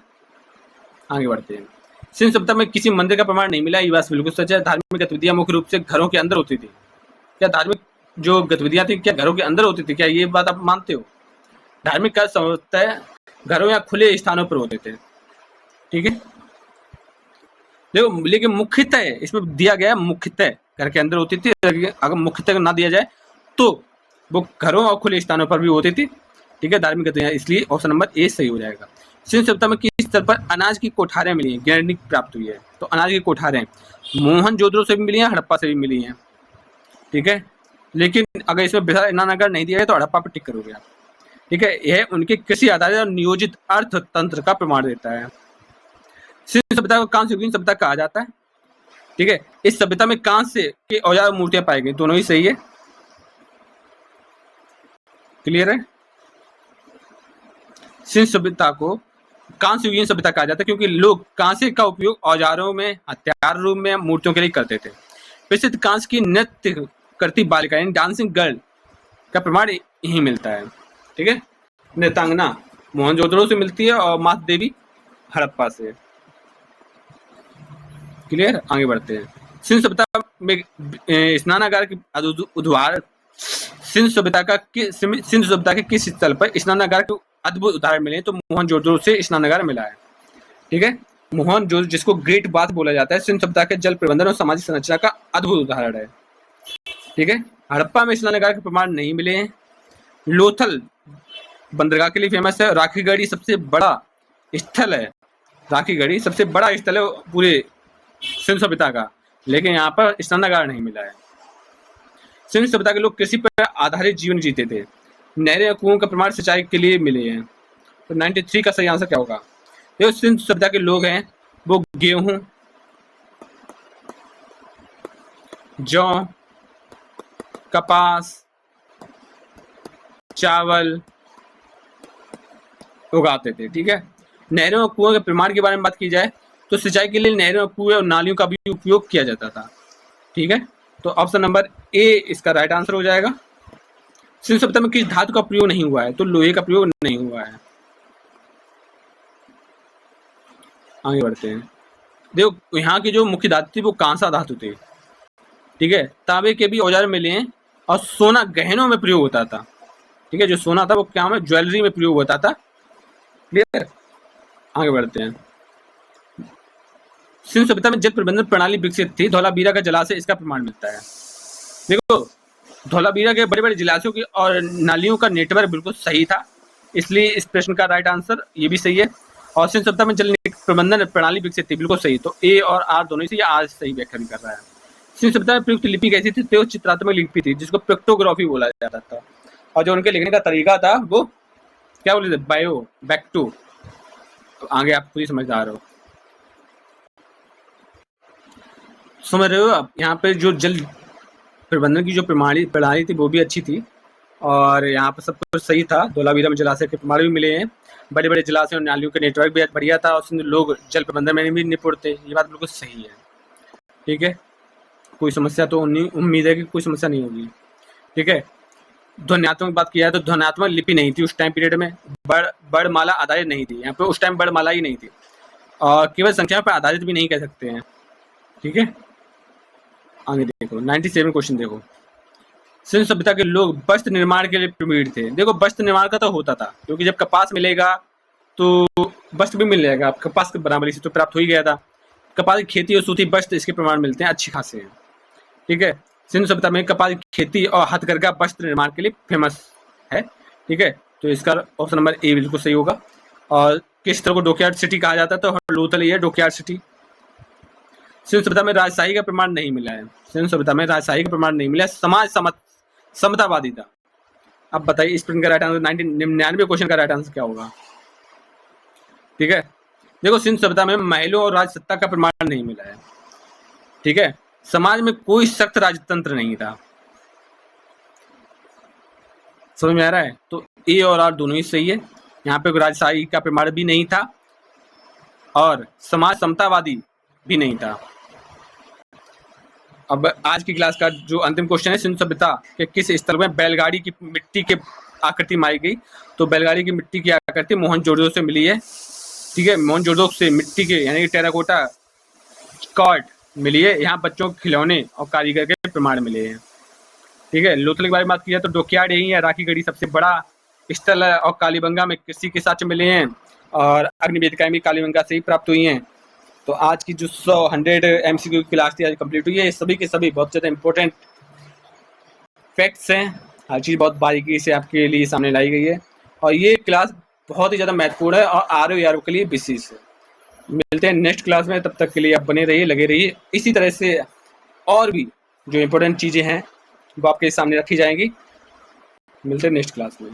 आगे बढ़ते हैं। सिंधु सभ्यता में किसी मंदिर का प्रमाण नहीं मिला, ये बात बिल्कुल सच है। धार्मिक गतिविधियां मुख्य रूप से घरों के अंदर होती थी। क्या धार्मिक जो गतिविधियां थी क्या घरों के अंदर होती थी? क्या ये बात आप मानते हो? धार्मिक कार्य संभवतः घरों या खुले स्थानों पर होते थे। ठीक है, देखो लेकिन मुख्यतः इसमें दिया गया मुख्यतः घर के अंदर होती थी। अगर मुख्यतः ना दिया जाए तो वो घरों और खुले स्थानों पर भी होती थी। ठीक है, धार्मिक गतिविधियां, इसलिए ऑप्शन नंबर ए सही हो जाएगा। सिंधु सभ्यता में किस स्तर पर अनाज की कोठारें मिली हैं? गारंटी प्राप्त हुई है। तो अनाज की कोठारें मोहनजोदड़ो से भी मिली हैं, हड़प्पा से भी मिली हैं। ठीक है, लेकिन अगर इसमें बिहार नहीं दिया है तो हड़प्पा पर टिक करोगे आप। ठीक है, यह उनके कृषि आधारित और नियोजित अर्थतंत्र का प्रमाण देता है। सिंधु सभ्यता को कांस्य युगीन सभ्यता कहा जाता है। ठीक है, इस सभ्यता में कांस्य के औजार और मूर्तियां पाई गई, दोनों ही सही है। क्लियर है, सिंधु सभ्यता को कांस्य युगीन सभ्यता कहा जाता है क्योंकि लोग कांस्य का उपयोग औजारों में, हथियार रूप में, मूर्तियों के लिए करते थे। प्रसिद्ध कांस्य की नृत्य करती बालिका यानी डांसिंग गर्ल का प्रमाण यही मिलता है। ठीक है, नृत्यांगना मोहनजोदड़ो से मिलती है और माता देवी हड़प्पा से। क्लियर, आगे बढ़ते हैं। सिंधु सभ्यता में स्नानागार की उद्धार सिंधु सभ्यता के किस स्थल पर स्नानागार के अद्भुत उदाहरण मिले? तो मोहनजोदड़ो से स्नानागार मिला है। ठीक है, मोहनजोदड़ो जिसको ग्रेट बाथ बोला जाता है, सिंधु सभ्यता के जल प्रबंधन और सामाजिक संरचना का अद्भुत उदाहरण है। ठीक है, हड़प्पा में स्नानागार के प्रमाण नहीं मिले हैं। लोथल बंदरगाह के लिए फेमस है। राखीगढ़ी सबसे बड़ा स्थल है। राखीगढ़ी सबसे बड़ा स्थल है पूरे सिंधु सभ्यता का, लेकिन यहाँ पर स्नानागार नहीं मिला है। सिंधु सभ्यता के लोग कृषि पर आधारित जीवन जीते थे। नहरें और कुओं का प्रमाण सिंचाई के लिए मिले हैं। तो 93 का सही आंसर क्या होगा? जो सिंधु सभ्यता के लोग हैं वो गेहूं, जौ, कपास, चावल उगाते थे। ठीक है, नहरों और कुओं के प्रमाण के बारे में बात की जाए तो सिंचाई के लिए नहरों, कुएं और नालियों का भी उपयोग किया जाता था। ठीक है, तो ऑप्शन नंबर ए इसका राइट आंसर हो जाएगा। सिंधु सभ्यता में किस धातु का प्रयोग नहीं हुआ है? तो लोहे का प्रयोग नहीं हुआ है। आगे बढ़ते हैं। देखो यहाँ की जो मुख्य धातु थी वो कांसा धातु थी, ठीक है। तांबे के भी औजार मिले हैं और सोना गहनों में प्रयोग होता था, ठीक है। जो सोना था वो क्या में ज्वेलरी में प्रयोग होता था। क्लियर। आगे बढ़ते हैं। सिंधु सभ्यता में जल प्रबंधन प्रणाली विकसित थी। धौलावीरा का जलाशय इसका प्रमाण मिलता है। देखो धौलावीरा के बड़े बड़े जलाशयों की और नालियों का नेटवर्क बिल्कुल सही था, इसलिए इस प्रश्न का राइट आंसर ये भी सही है। और सिंधु सभ्यता में जल प्रबंधन प्रणाली विकसित थी, बिल्कुल सही। तो ए और आर दोनों ही सही, आर सही व्याख्या भी कर रहा है। सिंधु सभ्यता में प्रयुक्त लिपि कैसी थी? तो चित्रात्मक लिपि थी, जिसको पिक्टोग्राफी बोला जाता था। और जो उनके लिखने का तरीका था वो क्या बोले थे? बैक्टो। तो आगे आप खुद ही समझदार हो, समझ रहे हो आप। यहाँ पे जो जल प्रबंधन की जो प्रणाली थी वो भी अच्छी थी, और यहाँ पर सब कुछ सही था। धौलावीरा में जलाशय के प्रमाण भी मिले हैं, बड़े बड़े जलाशय और नालियों के नेटवर्क भी बढ़िया था, और उसमें लोग जल प्रबंधन में भी निपुण थे। ये बात बिल्कुल सही है, ठीक है। कोई समस्या तो नहीं, उम्मीद है कि कोई समस्या नहीं होगी, ठीक है। ध्वन्यात्मक बात किया तो ध्वन्यात्मक लिपि नहीं थी उस टाइम पीरियड में। बड़माला आधारित नहीं थी, यहाँ पे उस टाइम बड़माला ही नहीं थी, और केवल संख्या पर आधारित भी नहीं कह सकते हैं, ठीक है। आगे देखो 97 क्वेश्चन देखो। सिंधु सभ्यता के लोग वस्त्र निर्माण के लिए प्रवीण थे। देखो वस्त्र निर्माण का तो होता था, क्योंकि जब कपास मिलेगा तो वस्त्र भी मिल जाएगा। कपास के बराबरी से तो प्राप्त हो ही गया था। कपास की खेती और सूती वस्त्र इसके प्रमाण मिलते हैं, अच्छी खासे हैं, ठीक है। सिंधु सभ्यता में कपास की खेती और हथकरघा वस्त्र निर्माण के लिए फेमस है, ठीक है। तो इसका ऑप्शन नंबर ए बिल्कुल सही होगा। और किस तरह को डॉकयार्ड सिटी कहा जाता है? तो लोथल ही है डॉकयार्ड सिटी। सिंधु सभ्यता में राजशाही का प्रमाण नहीं मिला है। सिंधु सभ्यता में राजशाही का प्रमाण नहीं मिला है, समाज समतावादी था। अब बताइए इस प्रश्न का राइट आंसर 99 क्वेश्चन का राइट आंसर क्या होगा, ठीक है। देखो सिंधु सभ्यता में महलों और राजसत्ता का प्रमाण नहीं मिला है, ठीक है। समाज में कोई सख्त राजतंत्र नहीं था। समझ में आ रहा है? तो ए और आर दोनों ही सही है। यहाँ पे राजशाही का प्रमाण भी नहीं था और समाज समतावादी भी नहीं था। अब आज की क्लास का जो अंतिम क्वेश्चन है, सिंधु सभ्यता के किस स्थल में बैलगाड़ी की मिट्टी के आकृति मारी गई? तो बैलगाड़ी की मिट्टी की आकृति मोहनजोदड़ो से मिली है, ठीक है। मोहनजोदड़ो से मिट्टी के यानी कि टेराकोटा कार्ड मिली है। यहाँ बच्चों के खिलौने और कारीगर के प्रमाण मिले हैं, ठीक है। लोथल के बारे में बात की जाए तो डॉकयार्ड यही है, राखीगढ़ी सबसे बड़ा स्थल है, और कालीबंगा में कृषि के साक्ष्य मिले हैं, और अग्निवेदिकाएं भी कालीबंगा से ही प्राप्त हुई हैं। तो आज की जो 100 MCQ की क्लास थी आज कंप्लीट हुई है। सभी के सभी बहुत ज़्यादा इंपॉर्टेंट फैक्ट्स हैं, हर चीज़ बहुत बारीकी से आपके लिए सामने लाई गई है, और ये क्लास बहुत ही ज़्यादा महत्वपूर्ण है और RO के लिए विशेष है। मिलते हैं नेक्स्ट क्लास में, तब तक के लिए आप बने रहिए, लगे रहिए। इसी तरह से और भी जो इम्पोर्टेंट चीज़ें हैं वो आपके सामने रखी जाएंगी। मिलते हैं नेक्स्ट क्लास में।